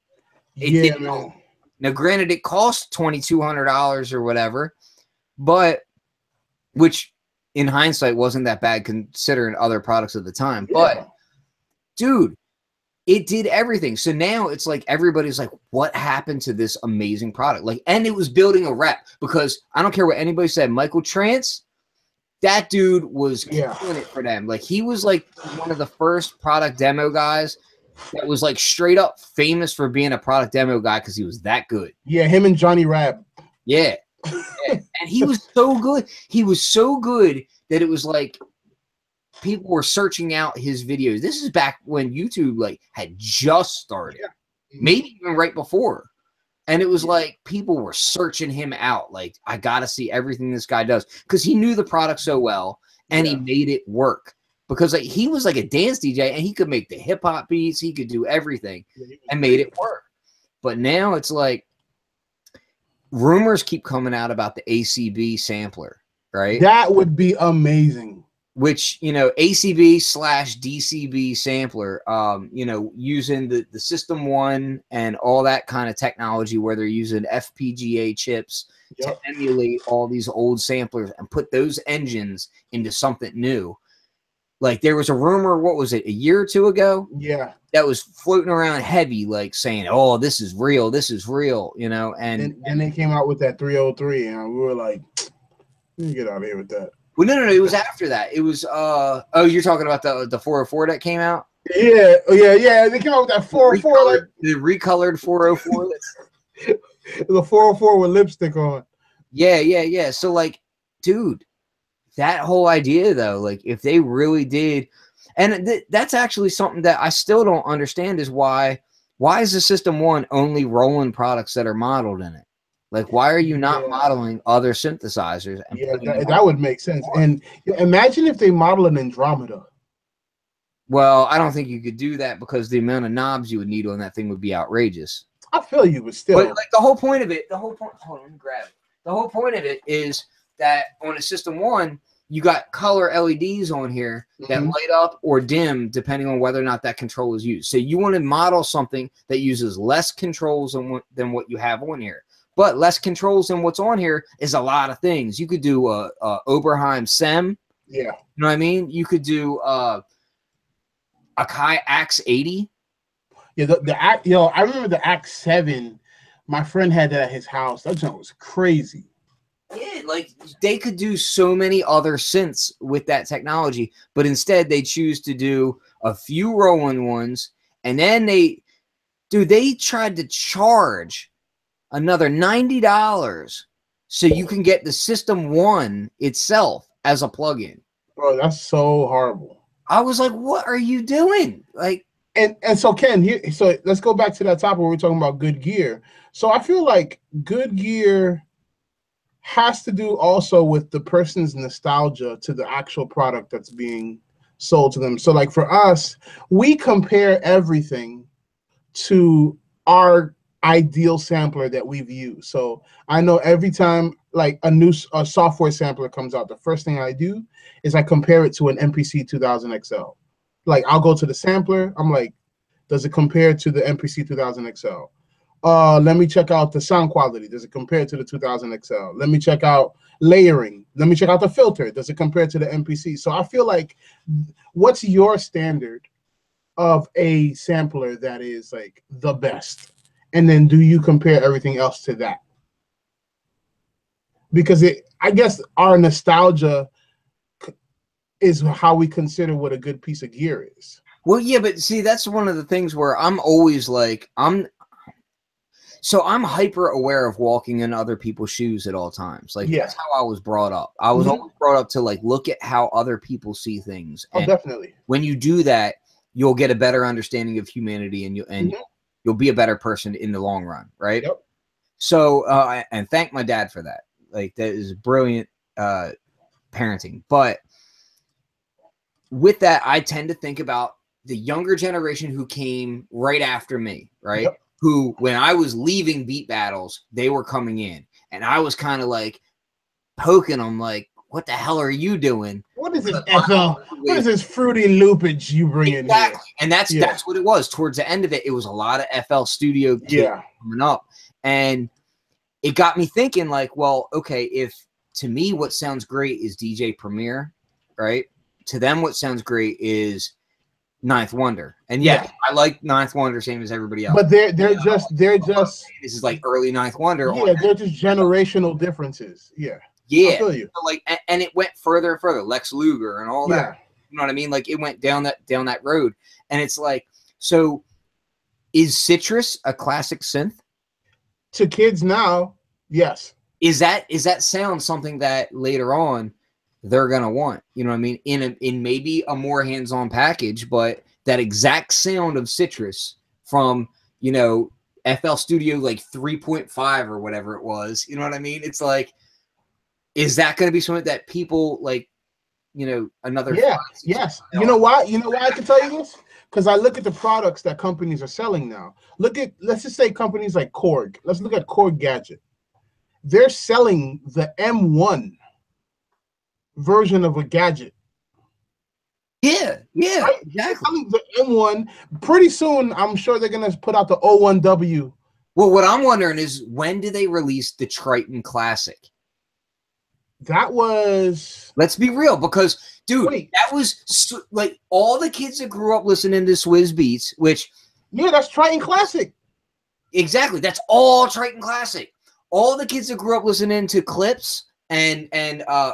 S1: It didn't. Man. Now, granted, it cost $2,200 or whatever, but which in hindsight wasn't that bad considering other products at the time. Yeah. But dude, it did everything. So now it's like everybody's like, what happened to this amazing product? Like, and it was building a rep, because I don't care what anybody said, Michael Trance, that dude was killing it for them. Like, he was like one of the first product demo guys that was like straight up famous for being a product demo guy because he was that good.
S2: Yeah, him and Johnny Rab.
S1: Yeah. And he was so good. He was so good that it was like people were searching out his videos. This is back when YouTube like had just started, maybe even right before. And it was like people were searching him out. Like, I got to see everything this guy does, because he knew the product so well, and he made it work. Because like he was like a dance DJ, and he could make the hip hop beats. He could do everything and made it work. But now it's like rumors keep coming out about the ACB sampler, right?
S2: That would be amazing.
S1: Which, you know, ACB/DCB sampler, you know, using the System 1 and all that kind of technology where they're using FPGA chips to emulate all these old samplers and put those engines into something new. Like, there was a rumor, what was it, a year or two ago?
S2: Yeah.
S1: That was floating around heavy, like saying, oh, this is real, you know. And
S2: they came out with that 303, and we were like, let me get out of here with that.
S1: Well, no, it was after that. It was oh, you're talking about the 404 that came out?
S2: Yeah. They came out with that 404,
S1: the recolored 404.
S2: The 404 with lipstick on.
S1: Yeah. So like, dude, that whole idea though, like if they really did, and that's actually something that I still don't understand, is why is the System 1 only Roland products that are modeled in it? Like, why are you not
S2: Yeah.
S1: modeling other synthesizers? And
S2: Yeah,
S1: putting them
S2: that would make sense. And imagine if they model an Andromeda.
S1: Well, I don't think you could do that because the amount of knobs you would need on that thing would be outrageous.
S2: I feel you, but still.
S1: But like the whole point of it, hold on, let me grab it. The whole point of it is that on a System 1, you got color LEDs on here that light up or dim depending on whether or not that control is used. So you want to model something that uses less controls than what you have on here. But less controls than what's on here is a lot of things. You could do a Oberheim SEM.
S2: Yeah.
S1: You know what I mean? You could do a Kai Axe 80.
S2: Yeah, I remember the Axe 7. My friend had that at his house. That junk was crazy.
S1: Yeah, like they could do so many other synths with that technology, but instead they choose to do a few Roland ones, and then they tried to charge another $90 so you can get the System 1 itself as a plugin.
S2: Bro, that's so horrible.
S1: I was like, what are you doing? Like,
S2: and so Ken, so let's go back to that topic where we're talking about good gear. So I feel like good gear has to do also with the person's nostalgia to the actual product that's being sold to them. So like for us, we compare everything to our ideal sampler that we've used. So I know every time like a software sampler comes out, the first thing I do is I compare it to an MPC 2000 XL. Like I'll go to the sampler, I'm like, does it compare to the MPC 2000 XL? Let me check out the sound quality. Does it compare to the 2000 XL? Let me check out layering. Let me check out the filter. Does it compare to the MPC? So I feel like, what's your standard of a sampler that is like the best? And then do you compare everything else to that? Because I guess our nostalgia is how we consider what a good piece of gear is.
S1: Well, yeah, but see, that's one of the things where I'm always like, I'm hyper aware of walking in other people's shoes at all times. Like that's how I was brought up. I was always brought up to like look at how other people see things.
S2: And
S1: definitely. When you do that, you'll get a better understanding of humanity, and you'll be a better person in the long run, right?
S2: Yep.
S1: So, and thank my dad for that. Like that is brilliant parenting. But with that, I tend to think about the younger generation who came right after me, right? Yep. Who, when I was leaving beat battles, they were coming in, and I was kind of like poking them, like, "What the hell are you doing?
S2: What is this FL? What is this fruity loopage you bring in here?"
S1: And that's what it was. Towards the end of it, it was a lot of FL Studio coming up, and it got me thinking, like, well, okay, if to me what sounds great is DJ Premier, right? To them, what sounds great is Ninth Wonder, and I like Ninth Wonder same as everybody else.
S2: But they're just
S1: this is like early Ninth Wonder.
S2: Yeah, they're just generational differences. Yeah,
S1: yeah.
S2: I feel you.
S1: So like, and it went further and further. Lex Luger and all that. You know what I mean? Like it went down that road, and it's like, so is Citrus a classic synth
S2: to kids now? Yes.
S1: Is that sound something that later on they're gonna want, you know what I mean, in maybe a more hands-on package, but that exact sound of Citrus from, you know, FL Studio like 3.5 or whatever it was, you know what I mean? It's like, is that going to be something that people like, you know, another?
S2: Yes. You know why? You know why I can tell you this? Because I look at the products that companies are selling now. Let's just say companies like Korg. Let's look at Korg Gadget. They're selling the M1 version of a gadget.
S1: Yeah,
S2: right?
S1: Exactly.
S2: The M1. Pretty soon, I'm sure they're gonna put out the O1W.
S1: Well, what I'm wondering is, when do they release the Triton Classic?
S2: That was.
S1: Let's be real, because dude, that was like all the kids that grew up listening to Swizz Beats, which
S2: that's Triton Classic.
S1: Exactly, that's all Triton Classic. All the kids that grew up listening to Clips and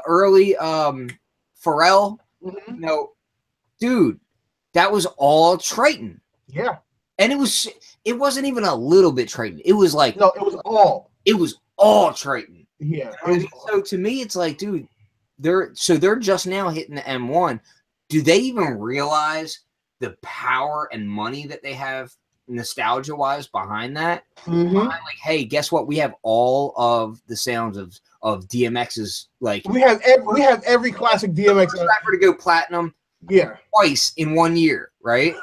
S1: early Pharrell, you know, dude, that was all Triton.
S2: Yeah.
S1: And it wasn't even a little bit Triton. It was like,
S2: no, it was
S1: all Triton.
S2: Yeah.
S1: You know, so to me, it's like, dude, they're just now hitting the M1. Do they even realize the power and money that they have nostalgia wise behind that.
S2: Mm-hmm.
S1: Behind, like, hey, guess what? We have all of the sounds of DMX's, like,
S2: we have every classic DMX
S1: rapper to go platinum.
S2: Yeah,
S1: twice in 1 year, right?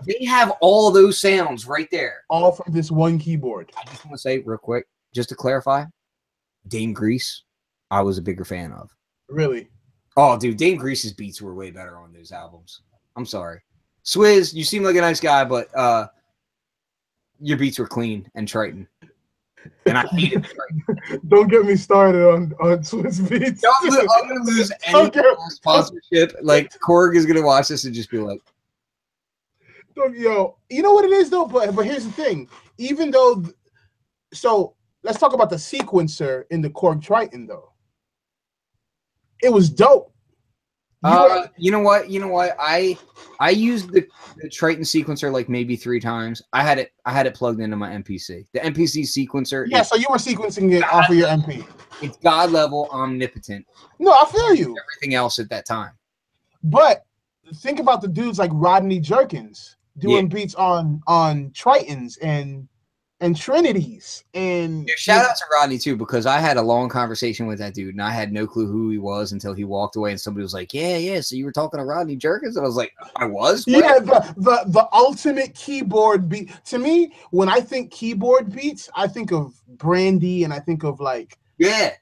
S1: They have all those sounds right there,
S2: all from this one keyboard.
S1: I just want to say real quick, just to clarify, Dame Grease, I was a bigger fan of.
S2: Really?
S1: Oh, dude, Dame Grease's beats were way better on those albums. I'm sorry. Swizz, you seem like a nice guy, but your beats were clean and Triton. And I hated Triton.
S2: Don't get me started on Swizz beats.
S1: I'm going to lose any sponsorship. Like, Korg is going to watch this and just be like,
S2: yo, you know what it is, though? But here's the thing. Even though, so let's talk about the sequencer in the Korg Triton, though. It was dope.
S1: You know what? I used the Triton sequencer like maybe 3 times. I had it plugged into my MPC. The MPC sequencer.
S2: Yeah, so you were sequencing it off of your MP.
S1: It's God level, omnipotent.
S2: No, I feel you.
S1: Everything else at that time.
S2: But think about the dudes like Rodney Jerkins doing beats on Tritons and Trinities and
S1: shout out to Rodney too, because I had a long conversation with that dude and I had no clue who he was until he walked away and somebody was like, yeah, so you were talking to Rodney Jerkins? And I was like, I was? What?
S2: Yeah, the ultimate keyboard beat. To me, when I think keyboard beats, I think of Brandy and I think of like,
S1: yeah.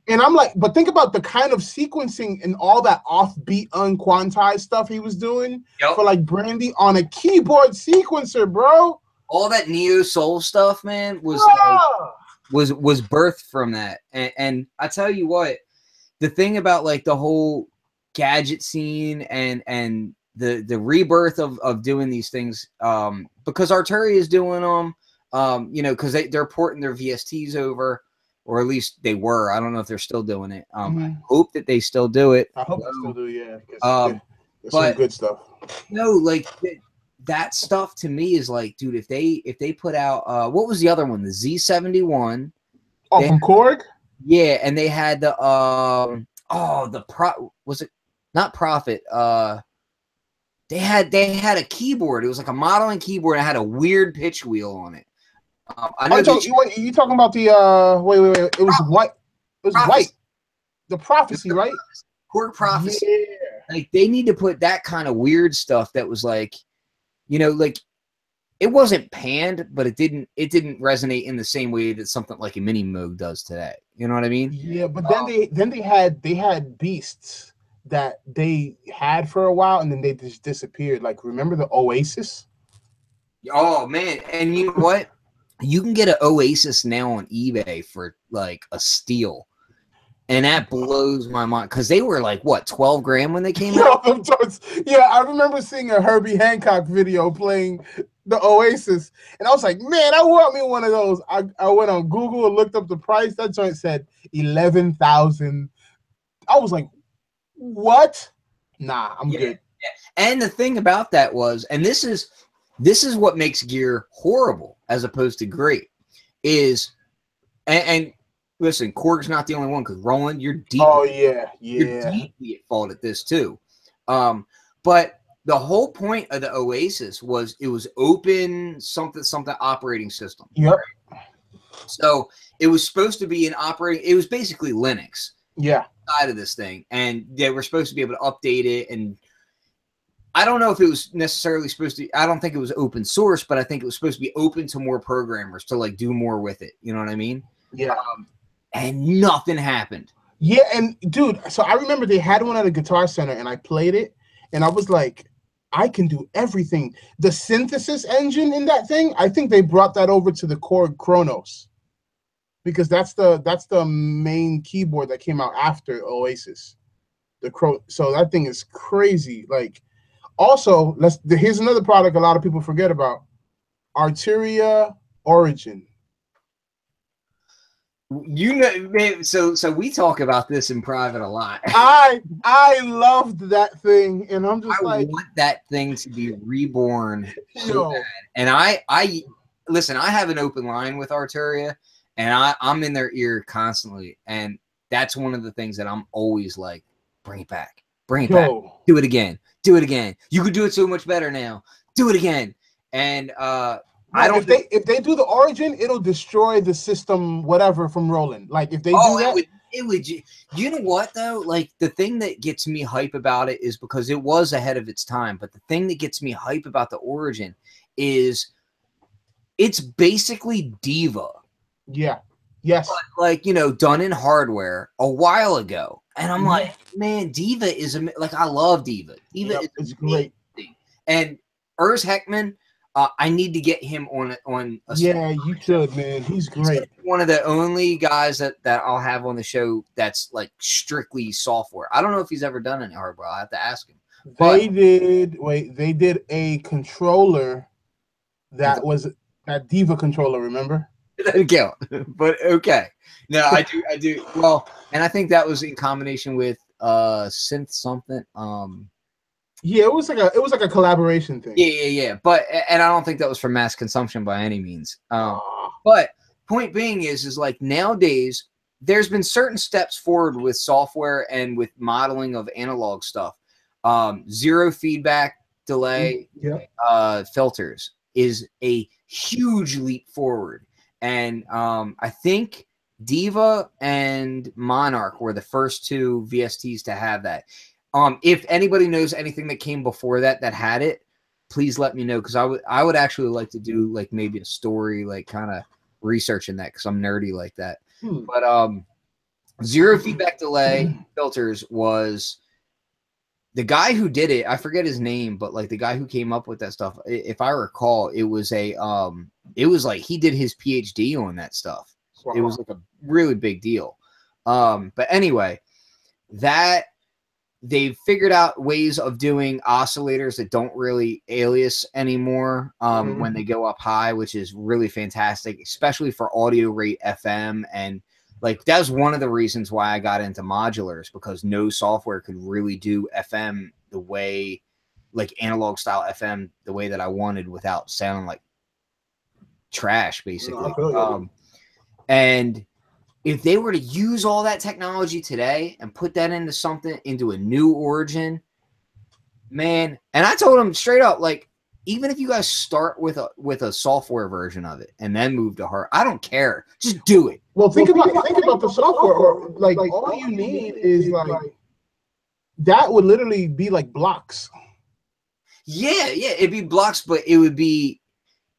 S2: And I'm like, but think about the kind of sequencing and all that offbeat, unquantized stuff he was doing for like Brandy on a keyboard sequencer, bro.
S1: All that neo soul stuff, man, was birthed from that. And I tell you what, the thing about like the whole gadget scene and the rebirth of doing these things, because Arturia is doing them, because they're porting their VSTs over, or at least they were. I don't know if they're still doing it. I hope that they still do it.
S2: I hope they still do, yeah. There's some good stuff.
S1: No, like that stuff to me is like, dude, if they put out what was the other one, the Z71
S2: from Korg,
S1: and they had the was it not Prophet, they had a keyboard, it was like a modeling keyboard, it had a weird pitch wheel on it. I know
S2: you talking about the wait, it was white, white, the Prophecy, right?
S1: Korg Prophecy.
S2: Yeah.
S1: Like they need to put that kind of weird stuff that was like, like it wasn't panned, but it didn't resonate in the same way that something like a Mini Moog does today. You know what I mean?
S2: Yeah, but then they had beasts that they had for a while and then they just disappeared. Like, remember the Oasis?
S1: Oh man, and you know what? You can get an Oasis now on eBay for like a steal. And that blows my mind because they were like, what, 12 grand when they came out?
S2: Yeah, I remember seeing a Herbie Hancock video playing the Oasis. And I was like, man, I want me one of those. I went on Google and looked up the price. That joint said 11,000. I was like, what? Nah, I'm good.
S1: Yeah. And the thing about that was, and this is what makes gear horrible as opposed to great, is, and listen, Korg's not the only one, because Roland, you're deep.
S2: Oh yeah,
S1: you're deeply at fault at this too. But the whole point of the Oasis was it was open something operating system.
S2: Yep.
S1: Right? So it was supposed to be it was basically Linux.
S2: Yeah.
S1: Side of this thing, and they were supposed to be able to update it, and I don't know if it was necessarily supposed to. I don't think it was open source, but I think it was supposed to be open to more programmers to like do more with it. You know what I mean?
S2: Yeah.
S1: And nothing happened.
S2: Yeah, and dude, so I remember they had one at a Guitar Center, and I played it, and I was like, I can do everything. The synthesis engine in that thing, I think they brought that over to the Korg Kronos, because that's the main keyboard that came out after Oasis. So that thing is crazy. Like, also, here's another product a lot of people forget about: Arturia Origin.
S1: Man, so we talk about this in private a lot.
S2: I loved that thing, and I'm just I
S1: want that thing to be reborn so bad. And I listen, I have an open line with Arturia, and I'm in their ear constantly, and that's one of the things that I'm always like, bring it back, back, do it again, you could do it so much better now, do it again. And
S2: No,
S1: I don't.
S2: If they do the Origin, it'll destroy the system, whatever, from Roland. Like if they do that,
S1: it would. You know what though? Like the thing that gets me hype about it is because it was ahead of its time. But the thing that gets me hype about the Origin is it's basically Diva.
S2: Yeah. Yes.
S1: But like, you know, done in hardware a while ago. And I'm like, man, Diva is like, I love Diva. Diva is
S2: great.
S1: And Urs Heckman, I need to get him on a
S2: you should, man. He's great.
S1: He's one of the only guys that I'll have on the show that's like strictly software. I don't know if he's ever done any hardware. I'll have to ask him.
S2: They did a controller that was that Diva controller, remember?
S1: It doesn't count, but okay. No, I do. Well, and I think that was in combination with synth something.
S2: Yeah, it was like a collaboration thing.
S1: Yeah. But and I don't think that was for mass consumption by any means. But point being is like nowadays there's been certain steps forward with software and with modeling of analog stuff. Zero feedback delay filters is a huge leap forward. And I think Diva and Monarch were the first two VSTs to have that. If anybody knows anything that came before that had it, please let me know, because I would actually like to do like maybe a story, like kind of researching that, because I'm nerdy like that. But zero feedback delay filters was the guy who did it. I forget his name, but like the guy who came up with that stuff, if I recall, it was like he did his PhD on that stuff. Wow. It was like a really big deal. But anyway, that they've figured out ways of doing oscillators that don't really alias anymore when they go up high, which is really fantastic, especially for audio rate FM. And like that's one of the reasons why I got into modulars, because no software could really do FM the way, like analog style FM, the way that I wanted without sounding like trash, basically. And if they were to use all that technology today and put that into a new Origin, man, and I told them straight up, like, even if you guys start with a software version of it and then move to hard, I don't care. Just do it.
S2: Well, think about the software. Or like all you need is like that would literally be like blocks.
S1: Yeah, it'd be blocks, but it would be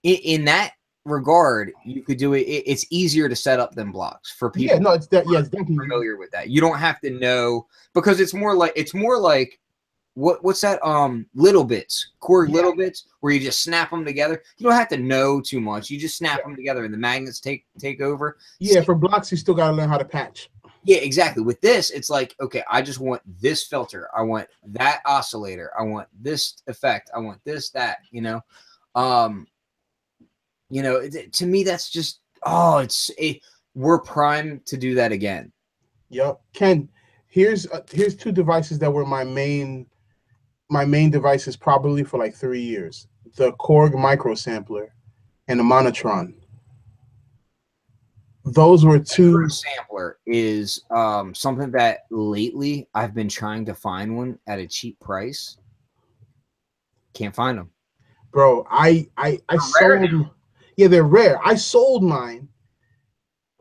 S1: in that regard, you could do it. It's easier to set up than blocks for people.
S2: Yeah, no, it's definitely
S1: familiar with that. You don't have to know, because it's more like what's that little bits, little bits, where you just snap them together. You don't have to know too much. You just snap them together and the magnets take over.
S2: Yeah, for blocks you still got to learn how to patch.
S1: Yeah, exactly. With this, it's like, okay, I just want this filter, I want that oscillator, I want this effect, I want this, that, to me, that's just, we're primed to do that again.
S2: Yep. Ken, here's two devices that were my main devices probably for like 3 years. The Korg micro sampler and the Mellotron. Those were two.
S1: The sampler is something that lately I've been trying to find one at a cheap price. Can't find them.
S2: Bro, I sold. Yeah, they're rare. I sold mine.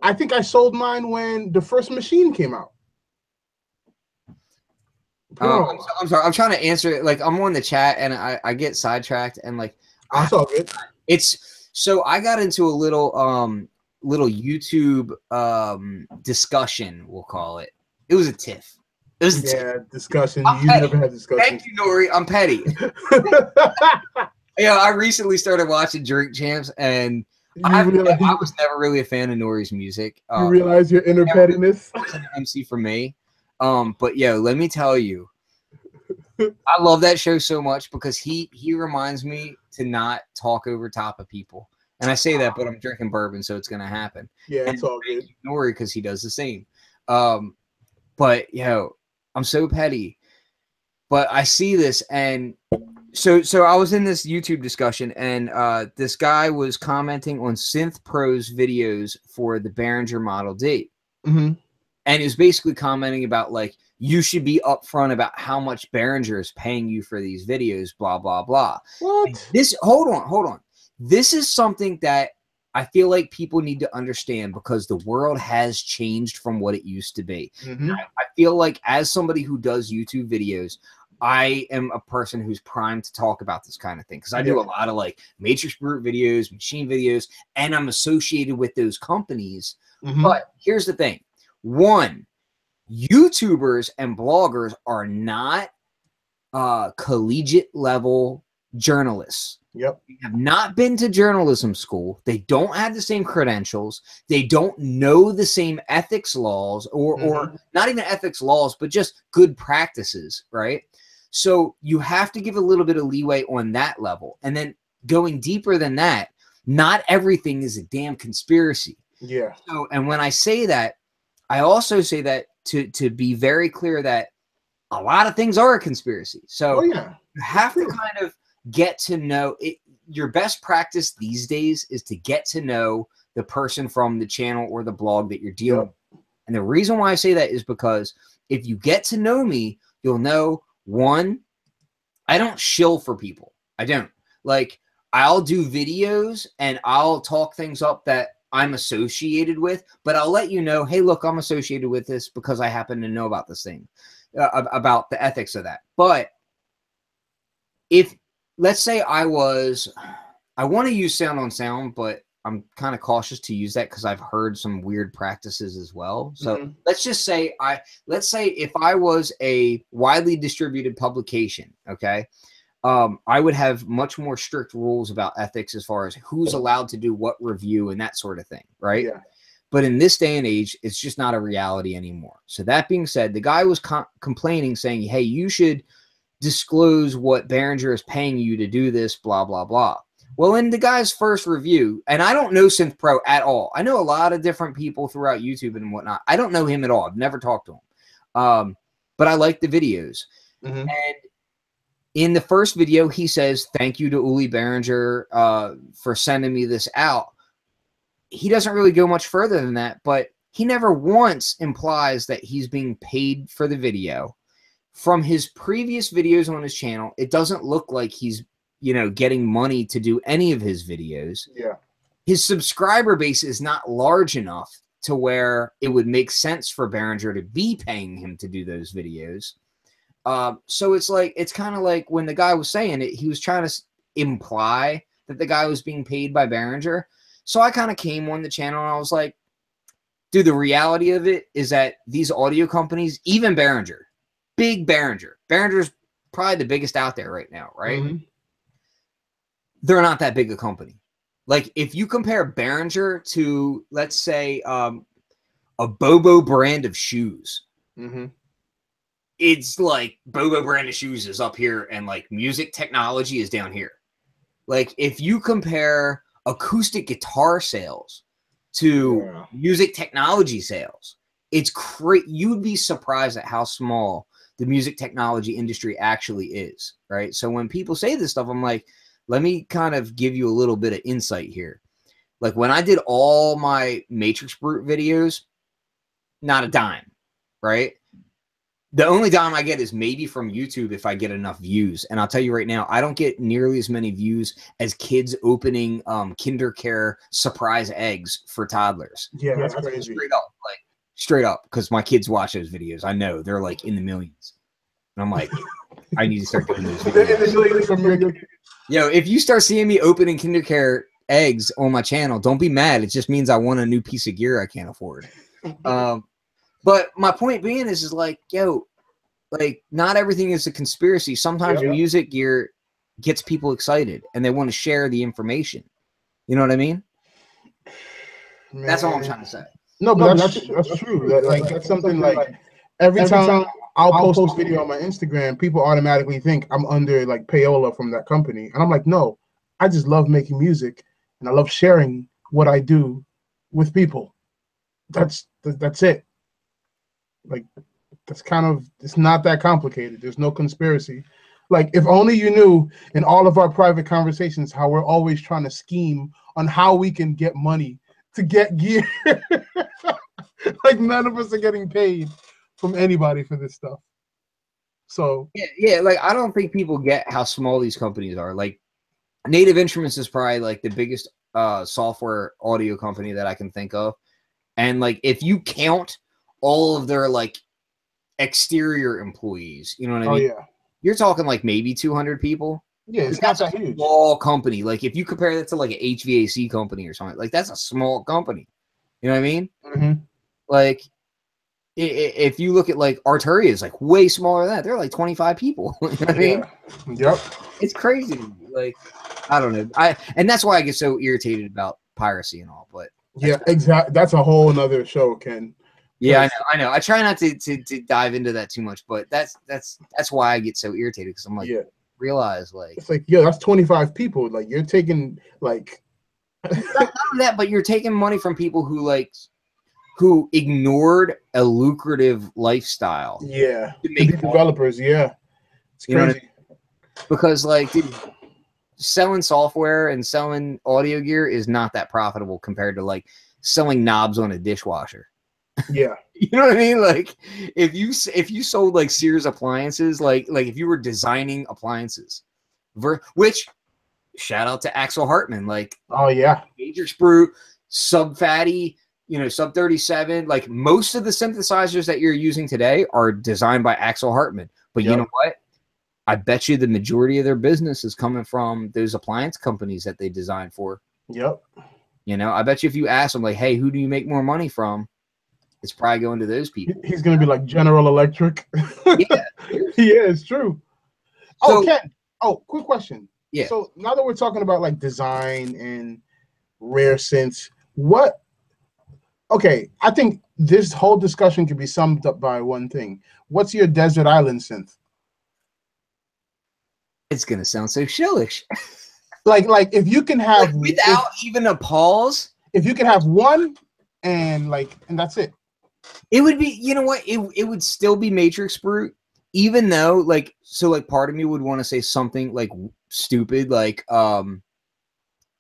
S2: I think I sold mine when the first machine came out.
S1: I'm sorry. I'm trying to answer it. Like, I'm on the chat and I get sidetracked, and like,
S2: that's all good.
S1: So I got into a little YouTube discussion, we'll call it. It was a tiff. It was
S2: discussion. You never had discussion.
S1: Thank you, Nori. I'm petty. Yeah, I recently started watching Drink Champs, and I was never really a fan of Nori's music.
S2: You realize your inner pettiness?
S1: An MC for me. But let me tell you, I love that show so much because he reminds me to not talk over top of people. And I say that, but I'm drinking bourbon, so it's gonna happen.
S2: Yeah, it's all good.
S1: Nori, because he does the same. But I'm so petty. But I see this, and so I was in this YouTube discussion, and this guy was commenting on Synth Pro's videos for the Behringer Model D.
S2: Mm-hmm.
S1: And he was basically commenting about, like, you should be upfront about how much Behringer is paying you for these videos, blah, blah, blah.
S2: What?
S1: Hold on. this is something that I feel like people need to understand, because the world has changed from what it used to be. I feel like, as somebody who does YouTube videos, I am a person who's primed to talk about this kind of thing, because I do a lot of like matrix brute videos, machine videos, and I'm associated with those companies. But here's the thing. One, YouTubers and bloggers are not collegiate level journalists.
S2: Yep.
S1: They have not been to journalism school. They don't have the same credentials. They don't know the same ethics laws, or not even ethics laws, but just good practices, right? So you have to give a little bit of leeway on that level. And then going deeper than that, not everything is a damn conspiracy.
S2: Yeah.
S1: So, and when I say that, I also say that to be very clear that a lot of things are a conspiracy. So you have to kind of get to know it. Your best practice these days is to get to know the person from the channel or the blog that you're dealing with. And the reason why I say that is because if you get to know me, you'll know, one, I don't shill for people. I don't. Like, I'll do videos and I'll talk things up that I'm associated with, but I'll let you know, hey, look, I'm associated with this because I happen to know about this thing, about the ethics of that. But if, let's say I want to use sound on sound, but I'm kind of cautious to use that because I've heard some weird practices as well. So let's just say if I was a widely distributed publication, okay, I would have much more strict rules about ethics as far as who's allowed to do what review and that sort of thing, right? Yeah. But in this day and age, it's just not a reality anymore. So that being said, the guy was complaining, saying, hey, you should disclose what Behringer is paying you to do this, blah, blah, blah. Well, in the guy's first review, and I don't know Synth Pro at all. I know a lot of different people throughout YouTube and whatnot. I don't know him at all. I've never talked to him. But I like the videos. And in the first video, he says, thank you to Uli Behringer for sending me this out. He doesn't really go much further than that, but he never once implies that he's being paid for the video. From his previous videos on his channel, it doesn't look like he's, getting money to do any of his videos. Yeah. His subscriber base is not large enough to where it would make sense for Behringer to be paying him to do those videos. So it's kind of like when the guy was saying it, he was trying to imply that the guy was being paid by Behringer. So I kind of came on the channel and I was like, dude, the reality of it is that these audio companies, even Behringer, big Behringer's probably the biggest out there right now, right? They're not that big a company. Like, if you compare Behringer to, let's say, a Bobo brand of shoes, it's like Bobo brand of shoes is up here and like music technology is down here. Like, if you compare acoustic guitar sales to music technology sales, it's crazy. You'd be surprised at how small the music technology industry actually is, right? So when people say this stuff, I'm like, let me kind of give you a little bit of insight here. Like, when I did all my Matrix Brute videos, not a dime, right? The only dime I get is maybe from YouTube if I get enough views. And I'll tell you right now, I don't get nearly as many views as kids opening Kinder Care surprise eggs for toddlers.
S2: Yeah, that's crazy.
S1: Straight up, because my kids watch those videos. I know they're like in the millions. And I'm like, I need to start doing those videos. Yo, if you start seeing me opening Kinder Care eggs on my channel, don't be mad. It just means I want a new piece of gear I can't afford. But my point being is like, yo, like, not everything is a conspiracy. Sometimes music gear gets people excited and they want to share the information. You know what I mean? Man. That's all I'm trying to say.
S2: No, but that's true. That's something like every time I'll post this video on my Instagram, people automatically think I'm under like payola from that company. And I'm like, no, I just love making music and I love sharing what I do with people. That's it. Like, that's kind of, it's not that complicated. There's no conspiracy. Like, if only you knew in all of our private conversations how we're always trying to scheme on how we can get money to get gear. Like, none of us are getting paid from anybody for this stuff. So
S1: yeah, like, I don't think people get how small these companies are. Like, Native Instruments is probably like the biggest software audio company that I can think of. And like, if you count all of their like exterior employees, you know what I mean?
S2: Yeah.
S1: You're talking like maybe 200 people.
S2: Yeah, it's not that huge.
S1: Small company. Like if you compare that to like an HVAC company or something, like that's a small company. You know what I mean?
S2: Mm-hmm.
S1: Like if you look at like Arturia is like way smaller than that. They're like 25 people. You know what I mean?
S2: Yep.
S1: It's crazy. Like, I don't know. And that's why I get so irritated about piracy and all. But
S2: yeah, exactly. That's a whole nother show, Ken.
S1: Yeah, I know. I try not to dive into that too much, but that's why I get so irritated, because I'm like, realize like
S2: it's like, that's 25 people. Like you're taking like
S1: not only that, but you're taking money from people who ignored a lucrative lifestyle.
S2: Yeah, to be developers. Yeah, it's crazy.
S1: You know what I mean? Because like, dude, selling software and selling audio gear is not that profitable compared to like selling knobs on a dishwasher.
S2: Yeah.
S1: You know what I mean? Like if you sold like Sears appliances, like if you were designing appliances, which shout out to Axel Hartman, like,
S2: oh yeah,
S1: Major Sprue, Sub Fatty, Sub 37, like most of the synthesizers that you're using today are designed by Axel Hartman. But you know what? I bet you the majority of their business is coming from those appliance companies that they designed for.
S2: Yep.
S1: I bet you if you ask them like, hey, who do you make more money from? It's probably going to those people.
S2: He's going to be like General Electric.
S1: Yeah.
S2: Yeah, it's true. So, Ken, quick question.
S1: Yeah.
S2: So now that we're talking about like design and rare synths, I think this whole discussion could be summed up by one thing. What's your desert island synth?
S1: It's going to sound so shillish.
S2: like if you can have
S1: without even a pause,
S2: if you can have one and that's it.
S1: It would be, you know what? It would still be Matrix Brute, even though like part of me would want to say something like stupid, like an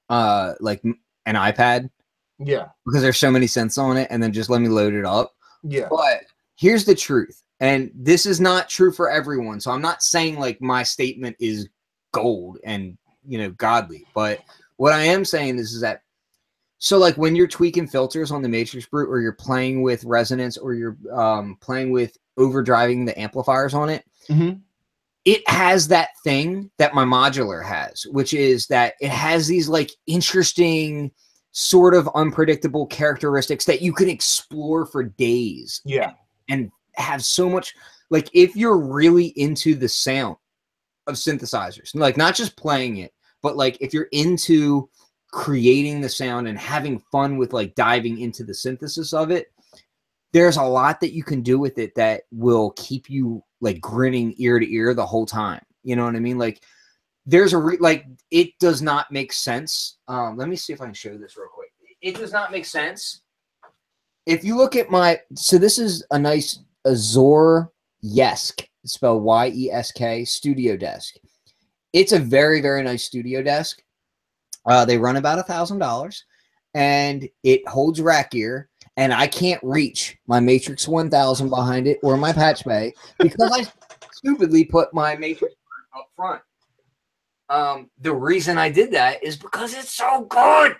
S1: iPad.
S2: Yeah.
S1: Because there's so many synths on it, and then just let me load it up.
S2: Yeah.
S1: But here's the truth, and this is not true for everyone. So I'm not saying like my statement is gold and godly, but what I am saying is that. So like when you're tweaking filters on the Matrix Brute, or you're playing with resonance, or you're playing with overdriving the amplifiers on it, it has that thing that my modular has, which is that it has these like interesting sort of unpredictable characteristics that you can explore for days.
S2: Yeah.
S1: And have so much, like if you're really into the sound of synthesizers, like not just playing it, but like if you're into creating the sound and having fun with like diving into the synthesis of it, there's a lot that you can do with it that will keep you like grinning ear to ear the whole time. You know what I mean? Like there's it does not make sense. Let me see if I can show this real quick. It does not make sense. If you look at so this is a nice Azor Yesk, spelled Y-E-S-K, studio desk. It's a very, very nice studio desk. They run about $1,000, and it holds rack gear, and I can't reach my Matrix 1000 behind it or my patch bay because I stupidly put my Matrix up front. The reason I did that is because it's so good.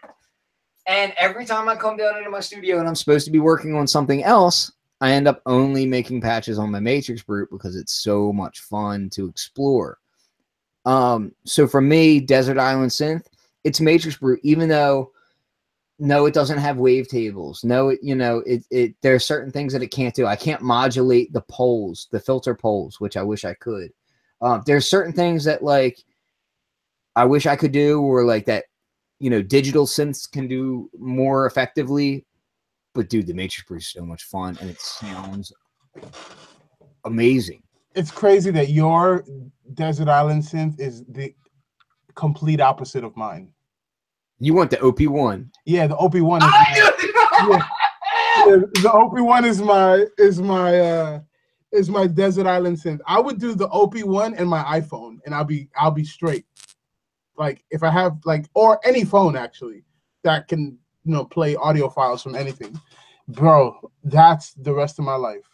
S1: And every time I come down into my studio and I'm supposed to be working on something else, I end up only making patches on my Matrix Brute because it's so much fun to explore. So for me, Desert Island Synth, it's Matrix Brute, even though no, it doesn't have wavetables. No, there are certain things that it can't do. I can't modulate the poles, the filter poles, which I wish I could. There's certain things that like I wish I could do, or like that, digital synths can do more effectively. But dude, the Matrix Brute is so much fun, and it sounds amazing.
S2: It's crazy that your Desert Island synth is the complete opposite of mine.
S1: You want the OP1?
S2: Yeah, the OP1. The OP1 is my Desert Island synth. I would do the OP1 and my iPhone, and I'll be straight. Like if I have or any phone actually that can play audio files from anything, bro. That's the rest of my life.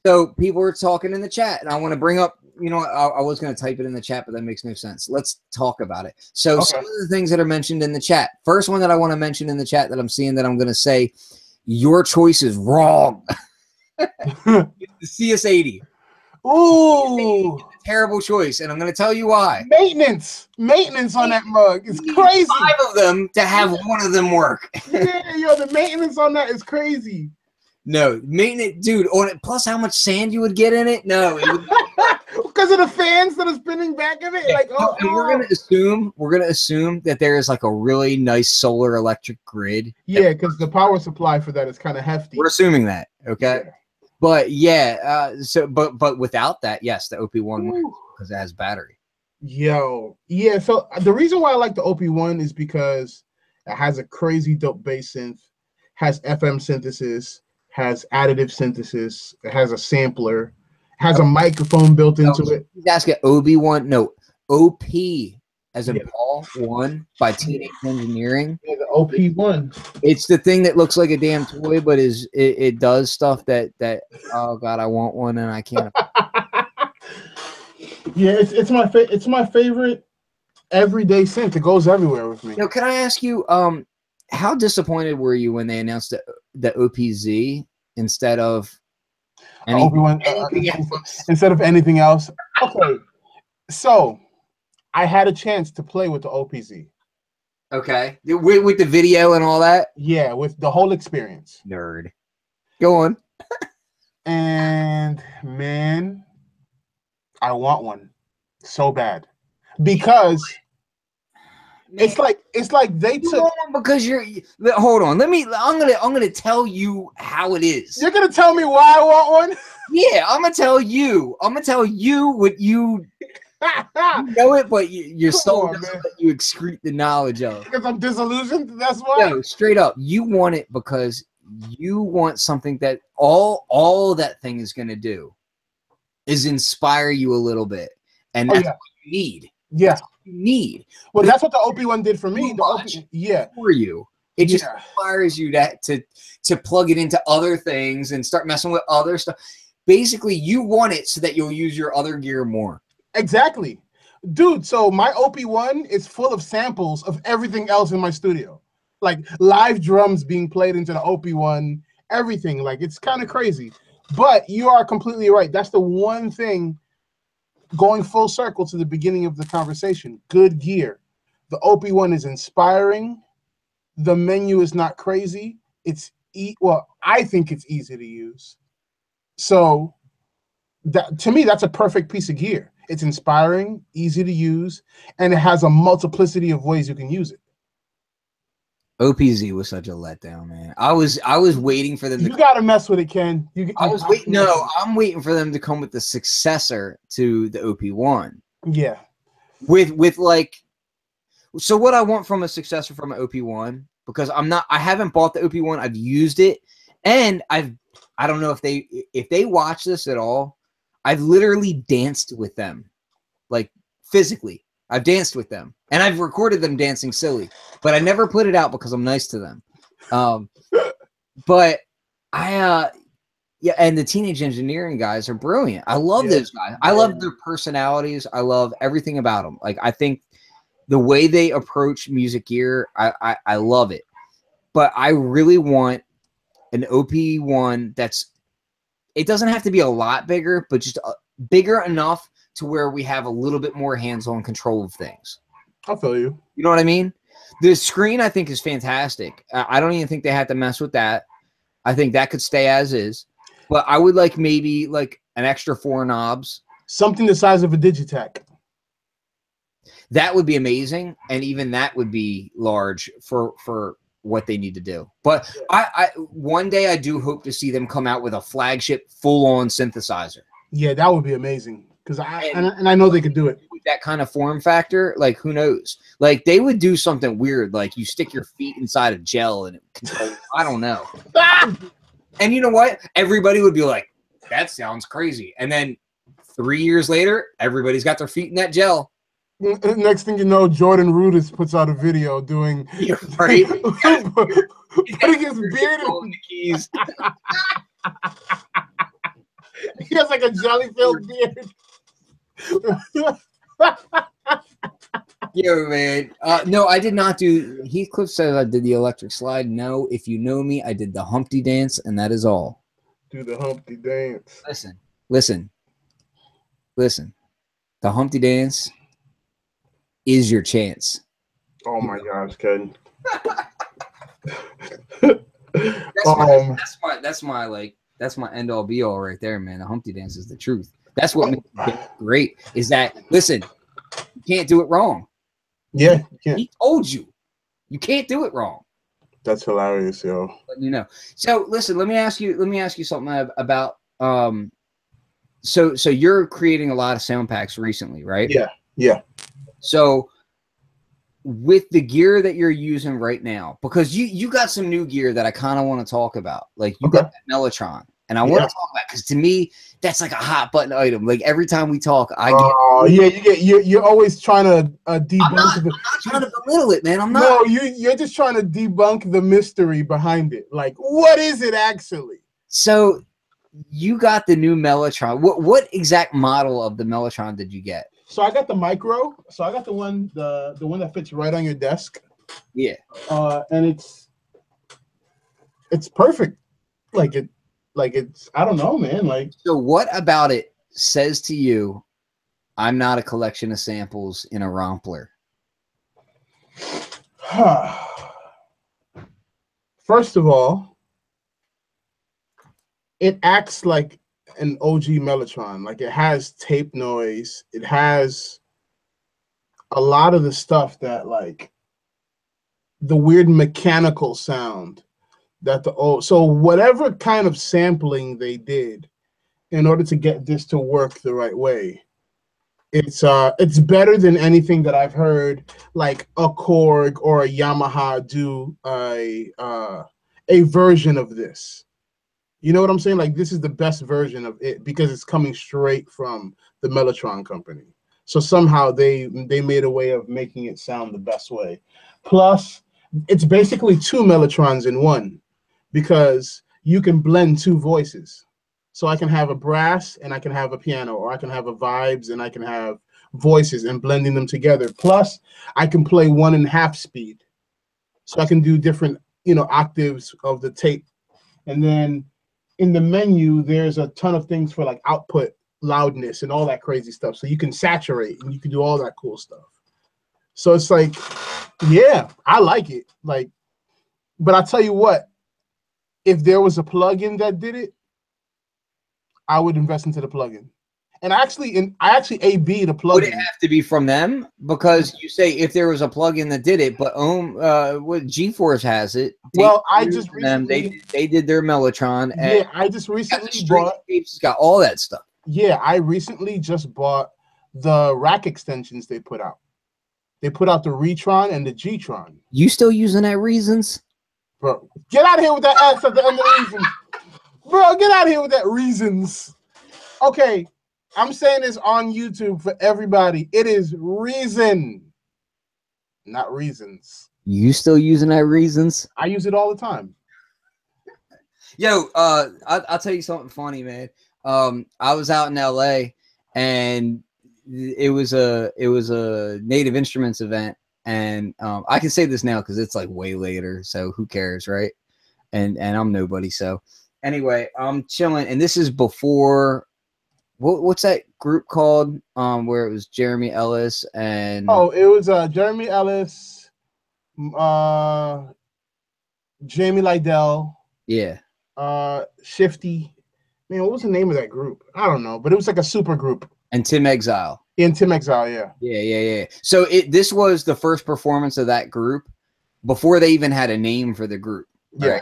S1: So people were talking in the chat, and I want to bring up, you know, I was going to type it in the chat, but that makes no sense. Let's talk about it. So some of the things that are mentioned in the chat. First one that I want to mention in the chat that I'm seeing that I'm going to say, your choice is wrong. The CS80.
S2: Ooh.
S1: CS80 is a terrible choice, and I'm going to tell you why.
S2: Maintenance on that mug is crazy.
S1: 5 of them to have one of them work.
S2: Yeah, yo, the maintenance on that is crazy.
S1: No, maintenance, dude. On it, plus how much sand you would get in it. No, it would,
S2: because of the fans that are spinning back of it. Yeah. Like, oh,
S1: and we're gonna assume that there is like a really nice solar electric grid.
S2: Yeah, because the power supply for that is kind of hefty.
S1: We're assuming that, okay. Yeah. But yeah, but without that, yes, the OP1 because it has battery.
S2: Yo, yeah. So the reason why I like the OP1 is because it has a crazy dope bass synth, has FM synthesis, has additive synthesis, it has a sampler, has a microphone built into it.
S1: He's asking OB1, no, OP as in Paul 1 by Teenage Engineering.
S2: Yeah, the OP1.
S1: It's the thing that looks like a damn toy, but it does stuff that oh god, I want one and I can't.
S2: Yeah, it's my favorite everyday synth. It goes everywhere with me.
S1: Now, can I ask you, how disappointed were you when they announced the OPZ instead of anything else?
S2: Instead of anything else? Okay, so I had a chance to play with the OPZ.
S1: Okay, with the video and all that.
S2: Yeah, with the whole experience.
S1: Nerd. Go on.
S2: And man, I want one so bad because. Man. It's like they took
S1: because you're hold on. I'm gonna tell you how it is.
S2: You're gonna tell me why I want one?
S1: Yeah, I'm gonna tell you what you know it, but your soul doesn't let you excrete the knowledge of.
S2: Because I'm disillusioned. That's why.
S1: No, straight up, you want it because you want something that all that thing is gonna do is inspire you a little bit, and that's what you need.
S2: Yeah.
S1: Need.
S2: Well, that's what the OP1 did for me.
S1: For you, it just requires you to plug it into other things and start messing with other stuff. Basically, you want it so that you'll use your other gear more.
S2: Exactly, dude. So my OP1 is full of samples of everything else in my studio, like live drums being played into the OP1, everything. Like it's kind of crazy. But you are completely right. That's the one thing. Going full circle to the beginning of the conversation, good gear. The OP1 is inspiring. The menu is not crazy. I think it's easy to use. So that to me, that's a perfect piece of gear. It's inspiring, easy to use, and it has a multiplicity of ways you can use it.
S1: OPZ was such a letdown, man. I was waiting for them to.
S2: You gotta mess with it, Ken.
S1: I'm waiting for them to come with the successor to the OP1.
S2: Yeah.
S1: With like, so what I want from a successor from an OP1, because I haven't bought the OP1. I've used it, and I don't know if they watch this at all. I've literally danced with them, like physically. I've danced with them, and I've recorded them dancing silly, but I never put it out because I'm nice to them. But and the Teenage Engineering guys are brilliant. I love those guys. I love their personalities. I love everything about them. Like, I think the way they approach music gear, I love it. But I really want an OP1 it doesn't have to be a lot bigger, but just bigger enough to where we have a little bit more hands-on control of things.
S2: I feel you.
S1: You know what I mean? The screen, I think, is fantastic. I don't even think they have to mess with that. I think that could stay as is. But I would like maybe like an extra 4 knobs.
S2: Something the size of a Digitech.
S1: That would be amazing. And even that would be large for what they need to do. But I one day I do hope to see them come out with a flagship full-on synthesizer.
S2: Yeah, that would be amazing. Because I know they could do it.
S1: With that kind of form factor, like, who knows? Like, they would do something weird, like you stick your feet inside a gel and it controls. I don't know. And you know what? Everybody would be like, that sounds crazy. And then 3 years later, everybody's got their feet in that gel.
S2: Next thing you know, Jordan Rudess puts out a video doing
S1: right.
S2: putting his beard in
S1: the keys.
S2: He has like a jelly-filled beard.
S1: Yo, man. No, I did not do. Heathcliff says I did the electric slide. No, if you know me, I did the Humpty dance, and that is all.
S2: Do the Humpty dance.
S1: Listen. The Humpty dance is your chance.
S2: Oh my gosh, Ken.
S1: That's my end all be all right there, man. The Humpty dance is the truth. That's what makes it great. Is that listen, you can't do it wrong.
S2: Yeah, you can't.
S1: He told you can't do it wrong.
S2: That's hilarious, yo.
S1: You know. So listen, let me ask you something about So you're creating a lot of sound packs recently, right?
S2: Yeah.
S1: So with the gear that you're using right now, because you got some new gear that I kind of want to talk about. Like you got that Mellotron, and I want to talk about because to me that's like a hot button item. Like every time we talk,
S2: you're always trying to debunk.
S1: I'm not trying to belittle it, man. I'm not.
S2: No, you're just trying to debunk the mystery behind it. Like, what is it actually?
S1: So you got the new Mellotron. What exact model of the Mellotron did you get?
S2: So I got the micro. So I got the one that fits right on your desk.
S1: Yeah.
S2: And it's perfect. Like it's I don't know, man. Like,
S1: so what about it says to you, I'm not a collection of samples in a Rompler?
S2: First of all, it acts like an OG Mellotron. Like it has tape noise. It has a lot of the stuff that like the weird mechanical sound that so whatever kind of sampling they did in order to get this to work the right way, it's better than anything that I've heard like a Korg or a Yamaha do a version of this. You know what I'm saying? Like this is the best version of it because it's coming straight from the Mellotron company. So somehow they made a way of making it sound the best way. Plus, it's basically two Mellotrons in one because you can blend two voices. So I can have a brass and I can have a piano, or I can have a vibes and I can have voices and blending them together. Plus, I can play 1.5 speed. So I can do different, octaves of the tape. And then in the menu, there's a ton of things for like output, loudness, and all that crazy stuff. So you can saturate and you can do all that cool stuff. So it's like, yeah, I like it. Like, but I'll tell you what, if there was a plugin that did it, I would invest into the plugin. And I actually A/B the plugin.
S1: Would it have to be from them? Because you say if there was a plugin that did it, but what GeForce has it.
S2: Well, I just recently,
S1: they did their Mellotron.
S2: Yeah, I just recently bought.
S1: It's got all that stuff.
S2: Yeah, I recently just bought the rack extensions they put out. They put out the Retron and the G-Tron.
S1: You still using that Reasons?
S2: Bro, get out of here with that S at the end of Reasons. Bro, get out of here with that Reasons. Okay, I'm saying this on YouTube for everybody. It is Reason, not Reasons.
S1: You still using that Reasons?
S2: I use it all the time.
S1: Yo, I'll tell you something funny, man. I was out in LA and it was a Native Instruments event, and I can say this now because it's like way later, so who cares, right? And I'm nobody. So anyway, I'm chilling, and this is before what's that group called? Where it was Jeremy Ellis and
S2: it was Jeremy Ellis, Jamie Lydell, Shifty. Man, what was the name of that group? I don't know, but it was like a super group.
S1: And Tim Exile.
S2: And Tim Exile, yeah.
S1: Yeah. So this was the first performance of that group before they even had a name for the group. Right?
S2: Yeah.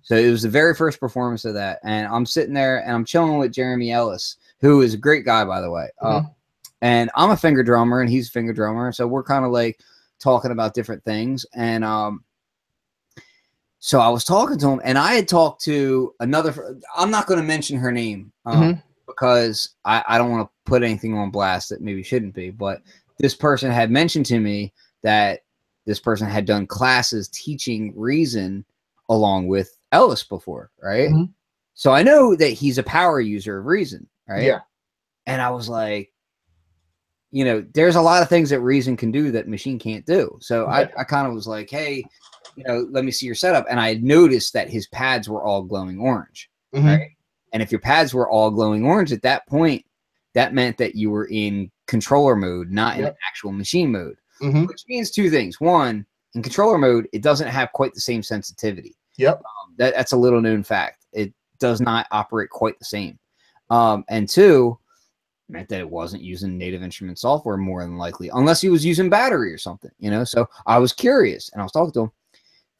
S1: So it was the very first performance of that. And I'm sitting there and I'm chilling with Jeremy Ellis, who is a great guy, by the way. And I'm a finger drummer and he's a finger drummer. So we're kind of like talking about different things. And so I was talking to him, and I had talked to another. I'm not going to mention her name because I don't want to put anything on blast that maybe shouldn't be. But this person had mentioned to me that this person had done classes teaching Reason along with Ellis before, right? So I know that he's a power user of Reason. right?
S2: Yeah.
S1: And I was like, you know, there's a lot of things that Reason can do that machine can't do. So I kind of was like, hey, you know, let me see your setup. And I had noticed that his pads were all glowing orange, right? And if your pads were all glowing orange at that point, that meant that you were in controller mode, not in actual machine mode, which means two things. One, in controller mode, it doesn't have quite the same sensitivity. That's a little known fact. It does not operate quite the same. And two, meant that it wasn't using Native Instruments software more than likely, unless he was using battery or something, you know? So I was curious, and I was talking to him.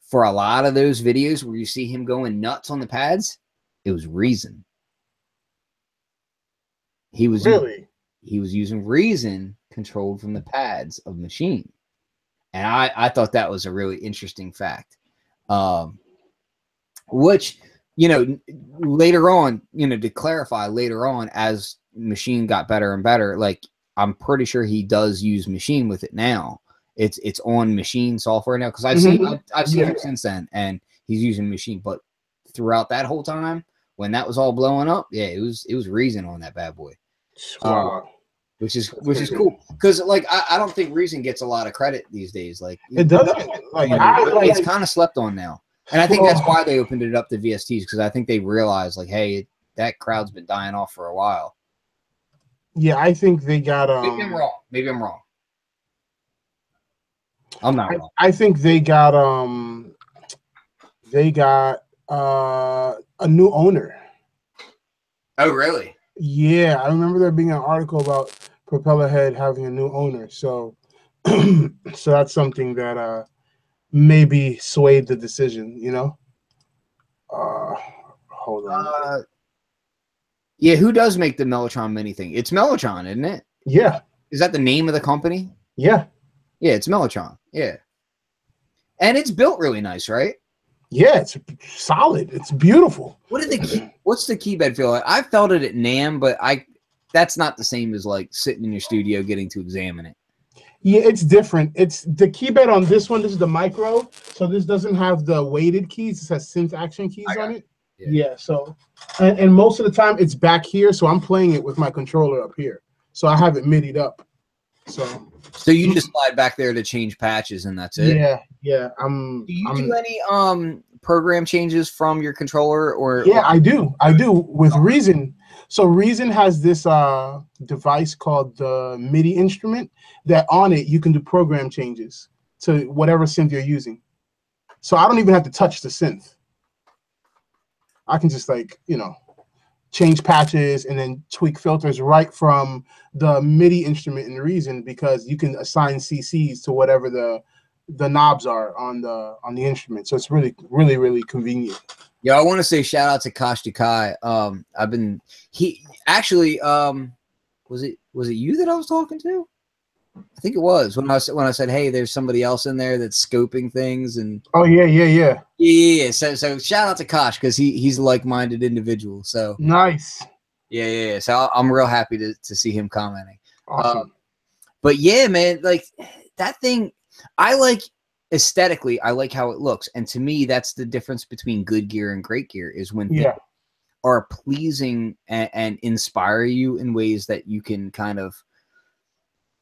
S1: For a lot of those videos where you see him going nuts on the pads, it was Reason. He was using Reason controlled from the pads of machine. And I thought that was a really interesting fact. Which, you know, later on, you know, to clarify later on, as machine got better and better, like I'm pretty sure he does use machine with it now. It's on machine software now, because I've seen him since then, and he's using machine. But throughout that whole time, when that was all blowing up, yeah, it was Reason on that bad boy.
S2: Wow.
S1: Which is cool, because like I don't think Reason gets a lot of credit these days. Like
S2: it doesn't. Like
S1: it's kind of slept on now, and I think that's why they opened it up to VSTs, because I think they realized like, hey, that crowd's been dying off for a while.
S2: Yeah, I think they got.
S1: Maybe I'm wrong. Maybe I'm wrong. I'm not wrong.
S2: I think they got a new owner.
S1: Oh, really?
S2: Yeah, I remember there being an article about Propellerhead having a new owner. So so that's something that maybe swayed the decision, you know? Hold on.
S1: Yeah, who does make the Mellotron Mini thing? It's Mellotron, isn't it?
S2: Yeah.
S1: Is that the name of the company?
S2: Yeah.
S1: Yeah, it's Mellotron. Yeah. And it's built really nice, right?
S2: Yeah, it's solid. It's beautiful.
S1: What's the key bed feel like? I felt it at NAMM, but that's not the same as like sitting in your studio getting to examine it.
S2: Yeah, it's different. It's the key bed on this one. This is the micro, so this doesn't have the weighted keys. This has synth action keys on it. Yeah. So, and most of the time it's back here, so I'm playing it with my controller up here. So I have it midied up. So
S1: you just slide back there to change patches, and that's it.
S2: Yeah.
S1: Do you do any program changes from your controller, or?
S2: Yeah, I do with Reason. So Reason has this device called the MIDI instrument that on it you can do program changes to whatever synth you're using. So I don't even have to touch the synth. I can just, like, you know, change patches and then tweak filters right from the MIDI instrument in Reason, because you can assign CCs to whatever the knobs are on the instrument. So it's really convenient.
S1: Yeah, I want to say shout out to Kosh Kai. He actually was it you that I was talking to? I think it was when I said, hey, there's somebody else in there that's scoping things. And
S2: oh yeah.
S1: So shout out to Kosh, because he's a like-minded individual. So
S2: nice.
S1: Yeah. So I'm real happy to see him commenting.
S2: Awesome.
S1: But yeah, man, like that thing, I like aesthetically, I like how it looks. And to me, that's the difference between good gear and great gear, is when things are pleasing and inspire you in ways that you can kind of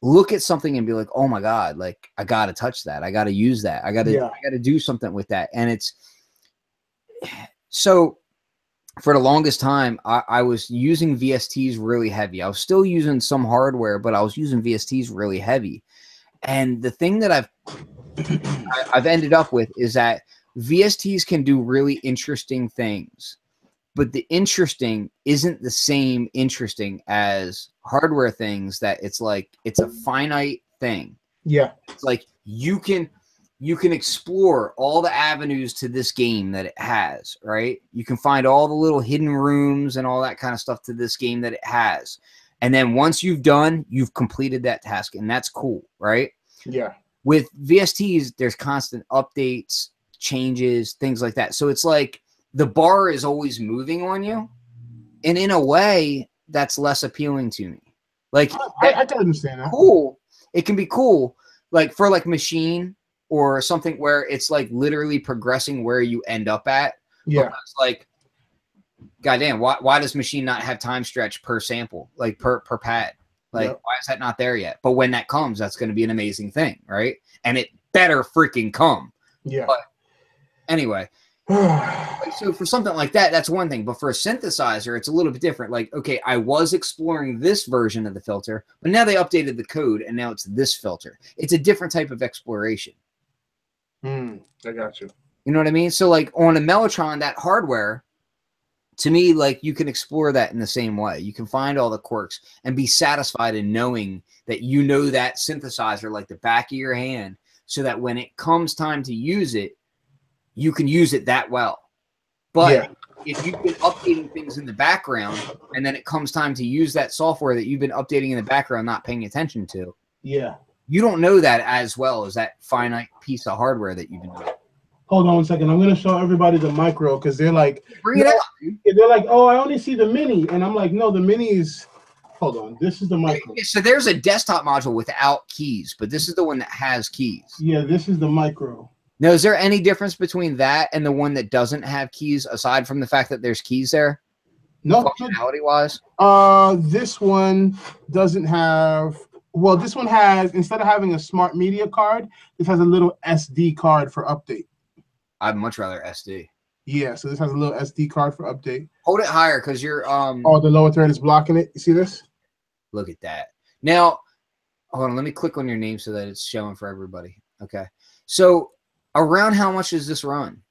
S1: look at something and be like, oh my God, like I got to touch that. I got to use that. I got to do something with that. And it's so for the longest time, I was using VSTs really heavy. I was still using some hardware, but I was using VSTs really heavy. And the thing that I've ended up with is that VSTs can do really interesting things, but the interesting isn't the same interesting as hardware things, that it's like it's a finite thing.
S2: Yeah.
S1: It's like you can explore all the avenues to this game that it has, right? You can find all the little hidden rooms and all that kind of stuff to this game that it has. And then once you've completed that task, and that's cool, right?
S2: Yeah.
S1: With VSTs, there's constant updates, changes, things like that. So it's like the bar is always moving on you. And in a way, that's less appealing to me. Like
S2: I can understand that.
S1: Cool. It can be cool, like for like machine or something where it's like literally progressing where you end up at.
S2: Yeah.
S1: Because, like goddamn, why does machine not have time stretch per sample, like per pad? Like, why is that not there yet? But when that comes, that's going to be an amazing thing, right? And it better freaking come.
S2: Yeah.
S1: But anyway, so for something like that, that's one thing. But for a synthesizer, it's a little bit different. Like, okay, I was exploring this version of the filter, but now they updated the code, and now it's this filter. It's a different type of exploration.
S2: I got you.
S1: You know what I mean? So, like, on a Mellotron, that hardware, to me, like, you can explore that in the same way. You can find all the quirks and be satisfied in knowing that you know that synthesizer like the back of your hand, so that when it comes time to use it, you can use it that well. But if you've been updating things in the background and then it comes time to use that software that you've been updating in the background, not paying attention to, you don't know that as well as that finite piece of hardware that you've been doing.
S2: Hold on 1 second. I'm going to show everybody the micro because they're like,
S1: bring it out, dude.
S2: They're like, oh, I only see the mini. And I'm like, no, the mini is, hold on. This is the micro.
S1: So there's a desktop module without keys, but this is the one that has keys.
S2: Yeah, this is the micro.
S1: Now, is there any difference between that and the one that doesn't have keys aside from the fact that there's keys there?
S2: No.
S1: Functionality-wise?
S2: This one doesn't have, well, this one has, instead of having a smart media card, this has a little SD card for update.
S1: I'd much rather SD.
S2: Yeah, so this has a little SD card for update.
S1: Hold it higher because you're
S2: oh, the lower thread is blocking it. You see this?
S1: Look at that. Now, hold on, let me click on your name so that it's showing for everybody. Okay. So around how much does this run?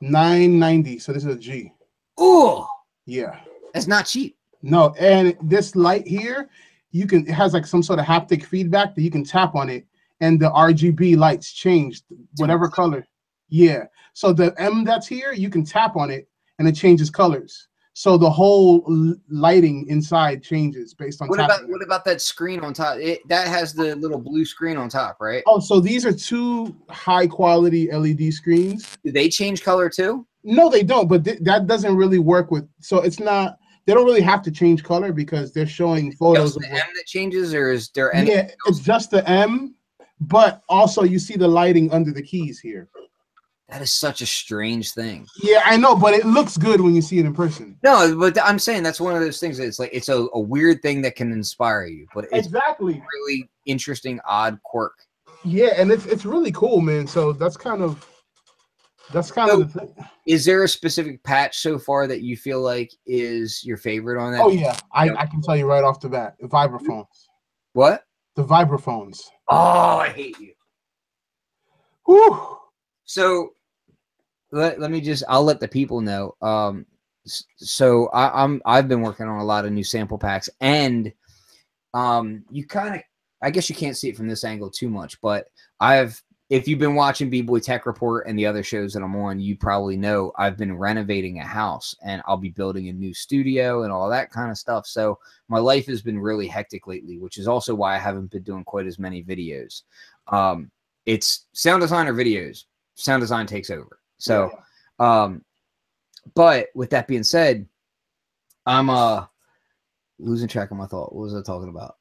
S2: $990. So this is a G.
S1: Oh,
S2: yeah.
S1: That's not cheap.
S2: No, and this light here, you can, it has like some sort of haptic feedback that you can tap on it, and the RGB lights change whatever color. Yeah. So the M that's here, you can tap on it and it changes colors. So the whole lighting inside changes based on
S1: what about that screen on top? That has the little blue screen on top, right?
S2: Oh, so these are two high quality LED screens.
S1: Do they change color too?
S2: No, they don't, but that doesn't really work with, so it's not, they don't really have to change color because they're showing photos.
S1: Just the M that changes, or is there any?
S2: Yeah, it's just the M, but also you see the lighting under the keys here.
S1: That is such a strange thing.
S2: Yeah, I know, but it looks good when you see it in person.
S1: No, but I'm saying that's one of those things. It's like it's a weird thing that can inspire you, but it's
S2: exactly
S1: really interesting, odd quirk.
S2: Yeah, and it's really cool, man. So that's kind of the thing.
S1: Is there a specific patch so far that you feel like is your favorite on that?
S2: Oh yeah, I can tell you right off the bat. The vibraphones.
S1: What?
S2: The vibraphones.
S1: Oh, I hate you.
S2: Whew.
S1: So let me just, I'll let the people know. So I've been working on a lot of new sample packs, and you kind of, I guess you can't see it from this angle too much, but if you've been watching B-Boy Tech Report and the other shows that I'm on, you probably know I've been renovating a house, and I'll be building a new studio and all that kind of stuff. So my life has been really hectic lately, which is also why I haven't been doing quite as many videos. It's sound design or videos. Sound design takes over. So, but with that being said, I'm losing track of my thought. What was I talking about?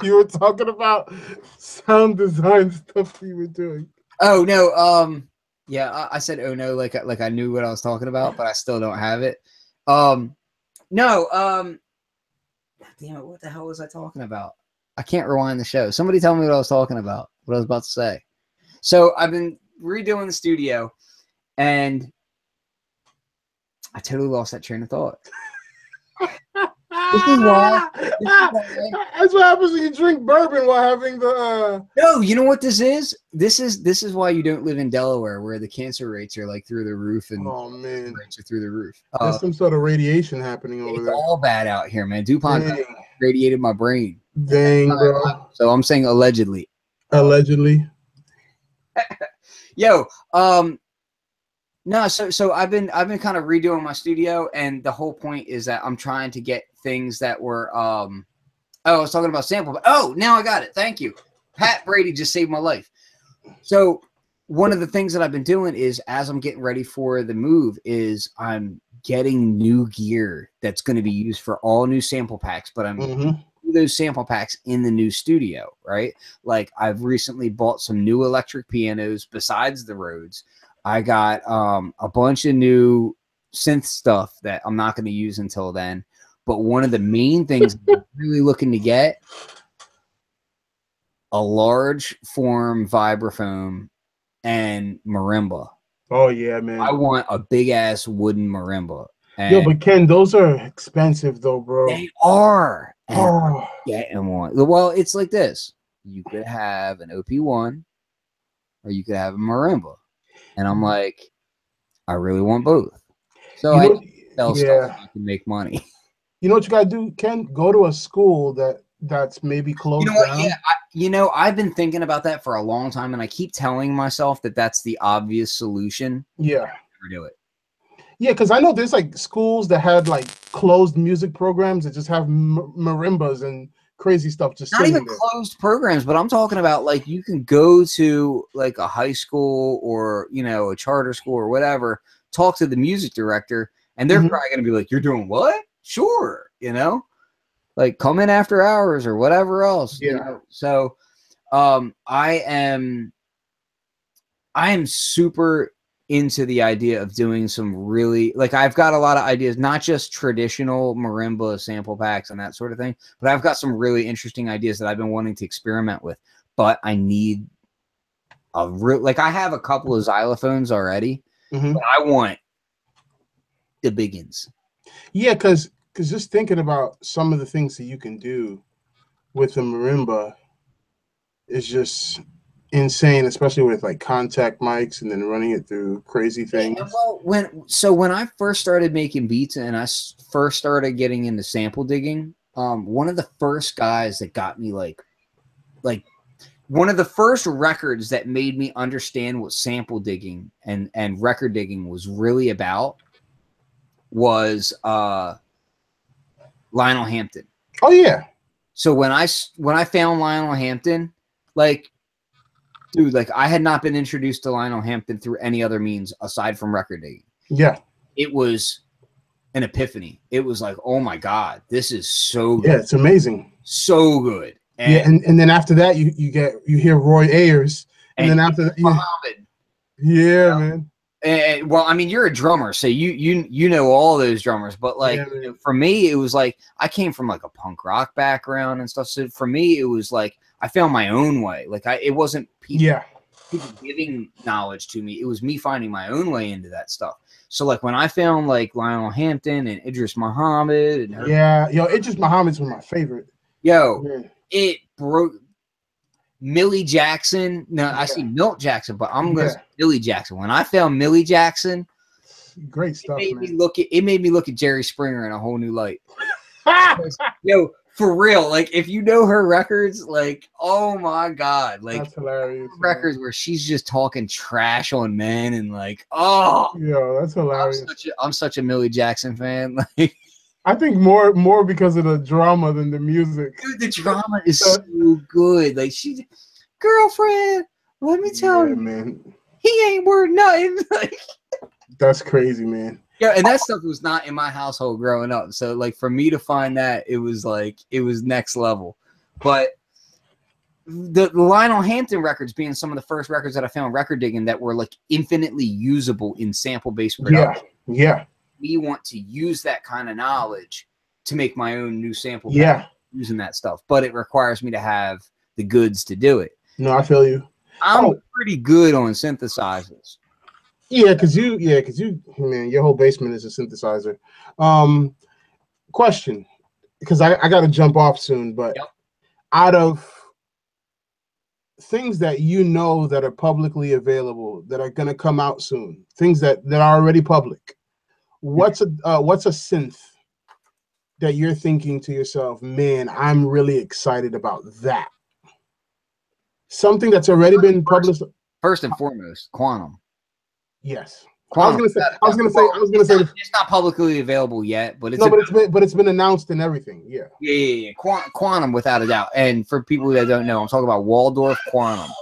S2: You were talking about sound design stuff you were doing. Oh
S1: no, yeah, I said oh no, like I knew what I was talking about, but I still don't have it. No, damn it, what the hell was I talking about? I can't rewind the show. Somebody tell me what I was talking about. What I was about to say. So I've been redoing the studio, and I totally lost that train of thought. This is why.
S2: That's what happens when you drink bourbon while having the.
S1: No, you know what this is? This is why you don't live in Delaware, where the cancer rates are like through the roof, and
S2: oh man,
S1: rates are through the roof.
S2: There's some sort of radiation happening over there.
S1: It's all bad out here, man. DuPont radiated my brain.
S2: Dang, bro.
S1: So I'm saying allegedly.
S2: Allegedly.
S1: Yo, no, so I've been kind of redoing my studio, and the whole point is that I'm trying to get things that were oh, I was talking about sample, but oh, now I got it. Thank you. Pat Brady just saved my life. So one of the things that I've been doing is, as I'm getting ready for the move, is I'm getting new gear that's going to be used for all new sample packs, but I'm those sample packs in the new studio, right? Like I've recently bought some new electric pianos besides the Rhodes. I got a bunch of new synth stuff that I'm not going to use until then. But one of the main things I'm really looking to get, a large form vibraphone and marimba.
S2: Oh yeah, man.
S1: I want a big ass wooden marimba. And
S2: yo, but Ken, those are expensive though, bro.
S1: they are.
S2: Oh.
S1: Getting one. Well, it's like this. You could have an OP1 or you could have a marimba. And I'm like, I really want both. So I sell stuff so I can make money.
S2: You know what you gotta do, Ken? Go to a school that's maybe closed down.
S1: Yeah, I've been thinking about that for a long time, and I keep telling myself that that's the obvious solution.
S2: Yeah.
S1: Never do it.
S2: Yeah, because I know there's like schools that had like closed music programs that just have marimbas and crazy stuff. Just
S1: not even closed programs, but I'm talking about like you can go to like a high school or a charter school or whatever, talk to the music director, and they're probably going to be like, "You're doing what? Sure, like come in after hours or whatever else."
S2: Yeah.
S1: So, I am super into the idea of doing some really, like, I've got a lot of ideas, not just traditional marimba sample packs and that sort of thing, but I've got some really interesting ideas that I've been wanting to experiment with. But I need like I have a couple of xylophones already, but I want the biggins.
S2: Yeah, because just thinking about some of the things that you can do with the marimba is just insane, especially with like contact mics and then running it through crazy things.
S1: Yeah, well, when I first started making beats and I first started getting into sample digging, one of the first guys that got me like one of the first records that made me understand what sample digging and record digging was really about was Lionel Hampton.
S2: Oh yeah.
S1: So when I found Lionel Hampton, like, dude, like I had not been introduced to Lionel Hampton through any other means aside from record digging.
S2: Yeah.
S1: It was an epiphany. It was like, oh my God, this is so good.
S2: Yeah, it's amazing.
S1: So good.
S2: And and then after that you hear Roy Ayers. And then after that,
S1: Muhammad.
S2: Yeah, man.
S1: And well, I mean, you're a drummer, so you know all those drummers, but like for me, it was like I came from like a punk rock background and stuff. So for me, it was like I found my own way. Like it wasn't people giving knowledge to me. It was me finding my own way into that stuff. So like when I found like Lionel Hampton and Idris Muhammad and
S2: Idris Muhammad's one of my favorite.
S1: It broke. Millie Jackson. No, I see Milt Jackson, but I'm going to say Millie Jackson. When I found Millie Jackson,
S2: great stuff.
S1: It made me look at Jerry Springer in a whole new light. For real. Like if you know her records, like oh my God, like
S2: that's hilarious.
S1: Records where she's just talking trash on men and like
S2: that's hilarious.
S1: I'm such a Millie Jackson fan. Like.
S2: I think more because of the drama than the music.
S1: Dude, the drama is so good. Like she's girlfriend. Let me tell you,
S2: man,
S1: he ain't worth nothing. Like
S2: that's crazy, man.
S1: Yeah, and that stuff was not in my household growing up. So like for me to find that, it was next level. But the Lionel Hampton records being some of the first records that I found record digging that were like infinitely usable in sample based production.
S2: Yeah.
S1: We want to use that kind of knowledge to make my own new sample using that stuff, but it requires me to have the goods to do it.
S2: No, I feel you.
S1: I'm pretty good on synthesizers.
S2: Because you man, your whole basement is a synthesizer. Question, because I got to jump off soon, but out of things that that are publicly available that are going to come out soon, things that are already public. What's a synth that you're thinking to yourself, man, I'm really excited about that? Something that's already been published.
S1: First and foremost, Quantum.
S2: Yes.
S1: Quantum.
S2: I was gonna say
S1: it's not publicly available yet, but
S2: it's been announced and everything. Yeah.
S1: Quantum without a doubt. And for people that don't know, I'm talking about Waldorf Quantum.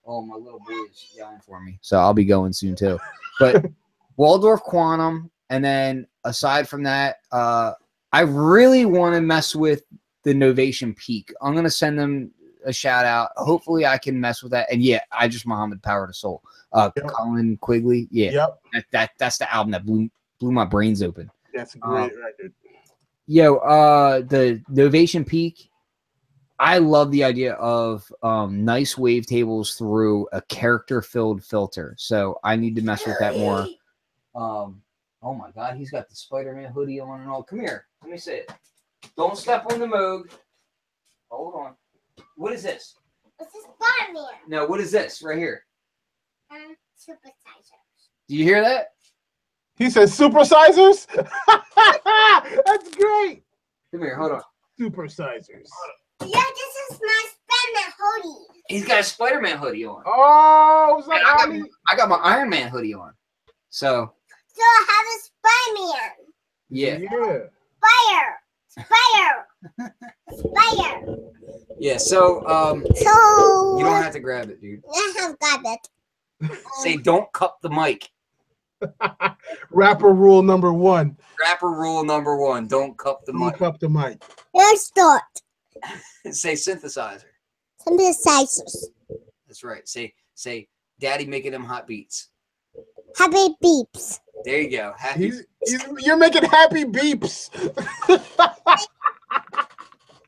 S1: Oh, my little boy is yelling for me, so I'll be going soon too. But Waldorf Quantum. And then aside from that, I really want to mess with the Novation Peak. I'm going to send them a shout out. Hopefully I can mess with that. And Idris Muhammad, Power to Soul. Colin Quigley. Yeah.
S2: Yep.
S1: That's the album that blew blew my brains open.
S2: That's a great record.
S1: Yo, the Novation Peak. I love the idea of nice wavetables through a character-filled filter. So I need to mess with that more. Oh my God, he's got the Spider-Man hoodie on and all. Come here, let me see it. Don't step on the Moog. Hold on. What is this?
S3: This is Spider-Man.
S1: No, what is this right here?
S3: Supersizers.
S1: Do you hear that?
S2: He says supersizers. That's great.
S1: Come here, hold on.
S2: Supersizers.
S3: Yeah, this is my Spider-Man hoodie.
S1: He's got a Spider-Man hoodie on.
S2: Oh, it's like
S1: I got my Iron Man hoodie on. So
S3: I have a Spider-Man.
S1: yeah.
S3: Fire.
S1: Yeah, so
S3: So
S1: you don't have to grab it, dude.
S3: I have got it.
S1: Say don't cup the mic.
S2: Rapper rule number 1.
S1: Rapper rule number 1, don't cup the
S2: Don't
S1: mic.
S2: cup the mic.
S3: Let's start.
S1: Say synthesizer.
S3: Synthesizers.
S1: That's right. Say daddy making them hot beats.
S3: Happy beeps.
S1: There you go. Happy.
S2: You're making happy beeps.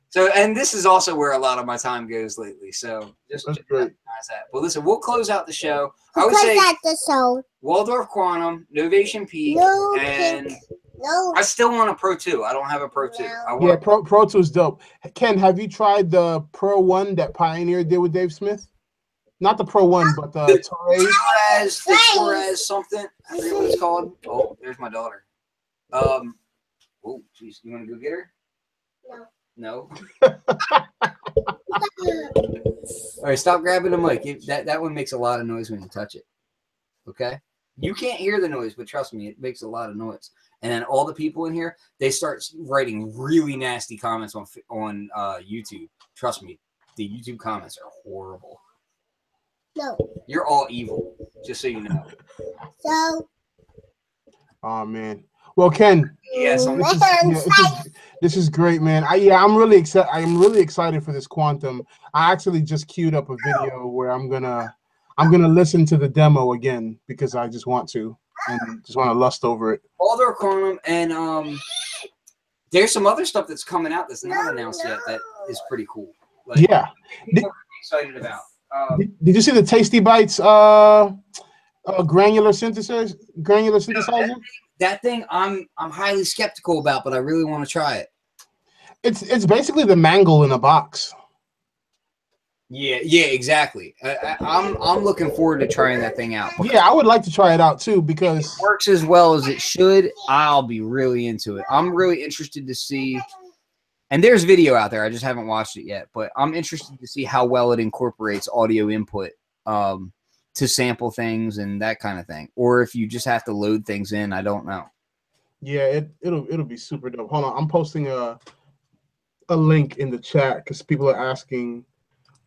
S1: So, and this is also where a lot of my time goes lately. So just
S2: That's
S1: recognize that. But listen, we'll close out the show. I would
S3: Because
S1: say
S3: that's the show.
S1: Waldorf Quantum, Novation Peak,
S3: No
S1: and
S3: pink. No.
S1: I still want a Pro 2. I don't have a Pro 2. I want
S2: Yeah, Pro 2 is dope. Ken, have you tried the Pro 1 that Pioneer did with Dave Smith? Not the Pro 1, but the Torres.
S1: the Torres something. I forget what it's called. Oh, there's my daughter. Oh, jeez. You want to go get her? No. All right, stop grabbing the mic. That one makes a lot of noise when you touch it. Okay? You can't hear the noise, but trust me, it makes a lot of noise. And then all the people in here, they start writing really nasty comments on YouTube. Trust me, the YouTube comments are horrible.
S3: No.
S1: You're all evil, just so you know.
S3: So.
S2: Oh man. Well, Ken.
S1: Yes.
S2: This is great, man. I'm really excited. I'm really excited for this Quantum. I actually just queued up a video where I'm gonna listen to the demo again because I just want to and just want to lust over it.
S1: Waldorf Quantum, and there's some other stuff that's coming out that's not announced yet that is pretty cool. Like,
S2: Yeah.
S1: People are excited about.
S2: Did you see the Tasty Bites granular synthesizer?
S1: That thing I'm highly skeptical about, but I really want to try it.
S2: It's basically the Mangle in a box.
S1: Yeah, exactly. I'm looking forward to trying that thing out.
S2: Yeah, I would like to try it out too because
S1: if it works as well as it should. I'll be really into it. I'm really interested to see. And there's video out there. I just haven't watched it yet, but I'm interested to see how well it incorporates audio input to sample things and that kind of thing. Or if you just have to load things in, I don't know.
S2: Yeah, it'll be super dope. Hold on, I'm posting a link in the chat because people are asking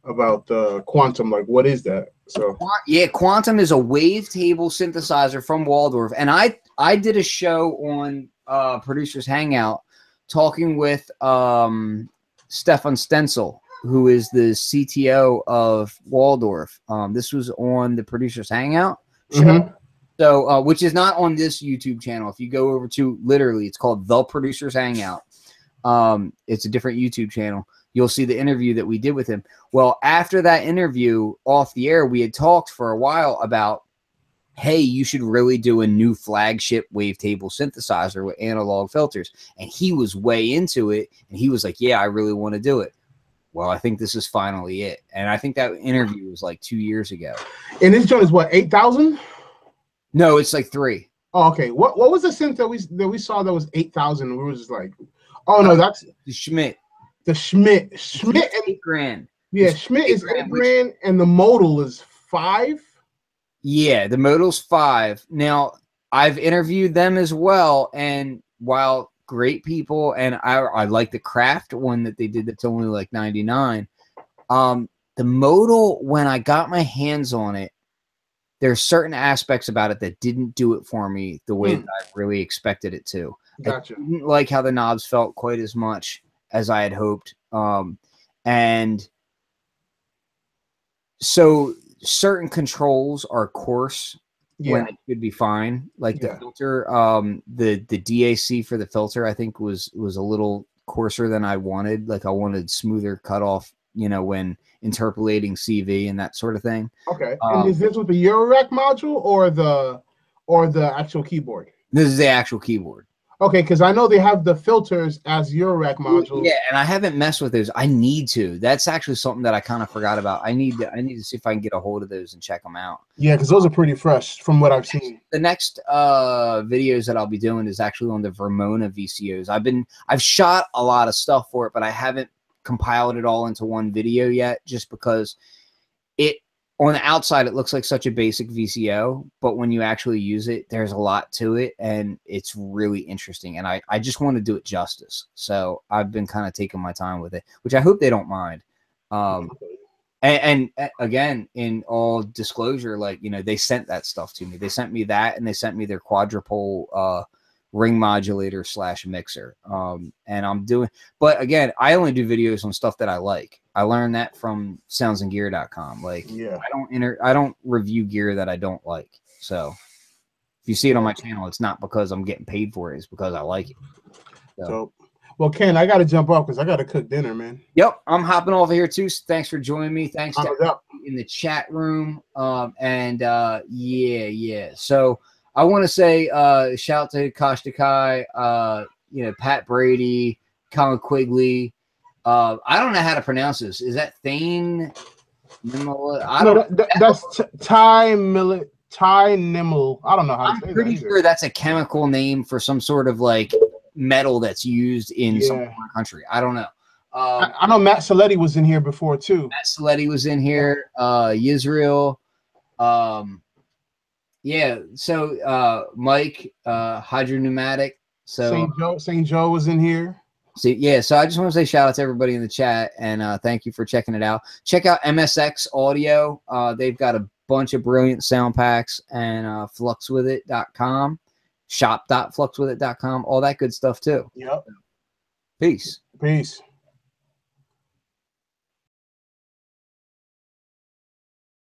S2: about the Quantum. Like, what is that? So
S1: yeah, Quantum is a wavetable synthesizer from Waldorf, and I did a show on Producers Hangout talking with Stefan Stenzel, who is the CTO of Waldorf. This was on the Producers Hangout show.
S2: Mm-hmm.
S1: So, which is not on this YouTube channel. If you go over to, literally, it's called The Producers Hangout. It's a different YouTube channel. You'll see the interview that we did with him. Well, after that interview off the air, we had talked for a while about, hey, you should really do a new flagship wavetable synthesizer with analog filters. And he was way into it. And he was like, yeah, I really want to do it. Well, I think this is finally it. And I think that interview was like 2 years ago.
S2: And this joint is what, 8,000?
S1: No, it's like 3.
S2: Oh, okay. What was the synth that we saw that was 8,000? We were just like, oh no, that's
S1: the Schmidt.
S2: The Schmidt. Schmidt
S1: $8,000.
S2: Yeah, Schmidt is $8,000 and the modal is 5.
S1: Yeah, the modal's 5. Now, I've interviewed them as well, and while great people, and I like the Craft one that they did that's only like 99. The modal, when I got my hands on it, there's certain aspects about it that didn't do it for me the way that I really expected it to.
S2: Gotcha.
S1: I didn't like how the knobs felt quite as much as I had hoped. And so certain controls are coarse when it should be fine. Like the filter, the DAC for the filter, I think was a little coarser than I wanted. Like I wanted smoother cutoff, you know, when interpolating CV and that sort of thing.
S2: Okay. And is this with the Eurorack module or the actual keyboard?
S1: This is the actual keyboard.
S2: Okay, because I know they have the filters as Eurorack modules.
S1: Yeah, and I haven't messed with those. I need to. That's actually something that I kind of forgot about. I need to see if I can get a hold of those and check them out.
S2: Yeah, because those are pretty fresh from what I've seen.
S1: The next videos that I'll be doing is actually on the Vermona VCOs. I've shot a lot of stuff for it, but I haven't compiled it all into one video yet, just because on the outside, it looks like such a basic VCO, but when you actually use it, there's a lot to it, and it's really interesting. And I just want to do it justice. So I've been kind of taking my time with it, which I hope they don't mind. And again, in all disclosure, like, you know, they sent that stuff to me. They sent me that, and they sent me their quadrupole ring modulator / mixer. And I'm doing, but again, I only do videos on stuff that I like. I learned that from soundsandgear.com. Like,
S2: yeah,
S1: I don't review gear that I don't like. So if you see it on my channel, it's not because I'm getting paid for it. It's because I like it.
S2: So well, Ken, I got to jump off because I got to cook dinner, man.
S1: Yep. I'm hopping off of here too. So thanks for joining me. Thanks to everybody in the chat room. Yeah. So I want to say shout out to Kosh Takai, you know, Pat Brady, Colin Quigley. I don't know how to pronounce this. Is that Thane?
S2: That's Ty Nimel. I don't know how to say that.
S1: I'm pretty sure that's a chemical name for some sort of like metal that's used in some foreign country. I don't know.
S2: I know Matt Saletti was in here before too.
S1: Matt Saletti was in here. Yisrael. Yeah. So Mike, Hydro Pneumatic. So
S2: St. Joe was in here.
S1: So yeah, so I just want to say shout out to everybody in the chat, and thank you for checking it out. Check out MSX Audio. They've got a bunch of brilliant sound packs, and fluxwithit.com, shop.fluxwithit.com, all that good stuff too.
S2: Yep.
S1: Peace.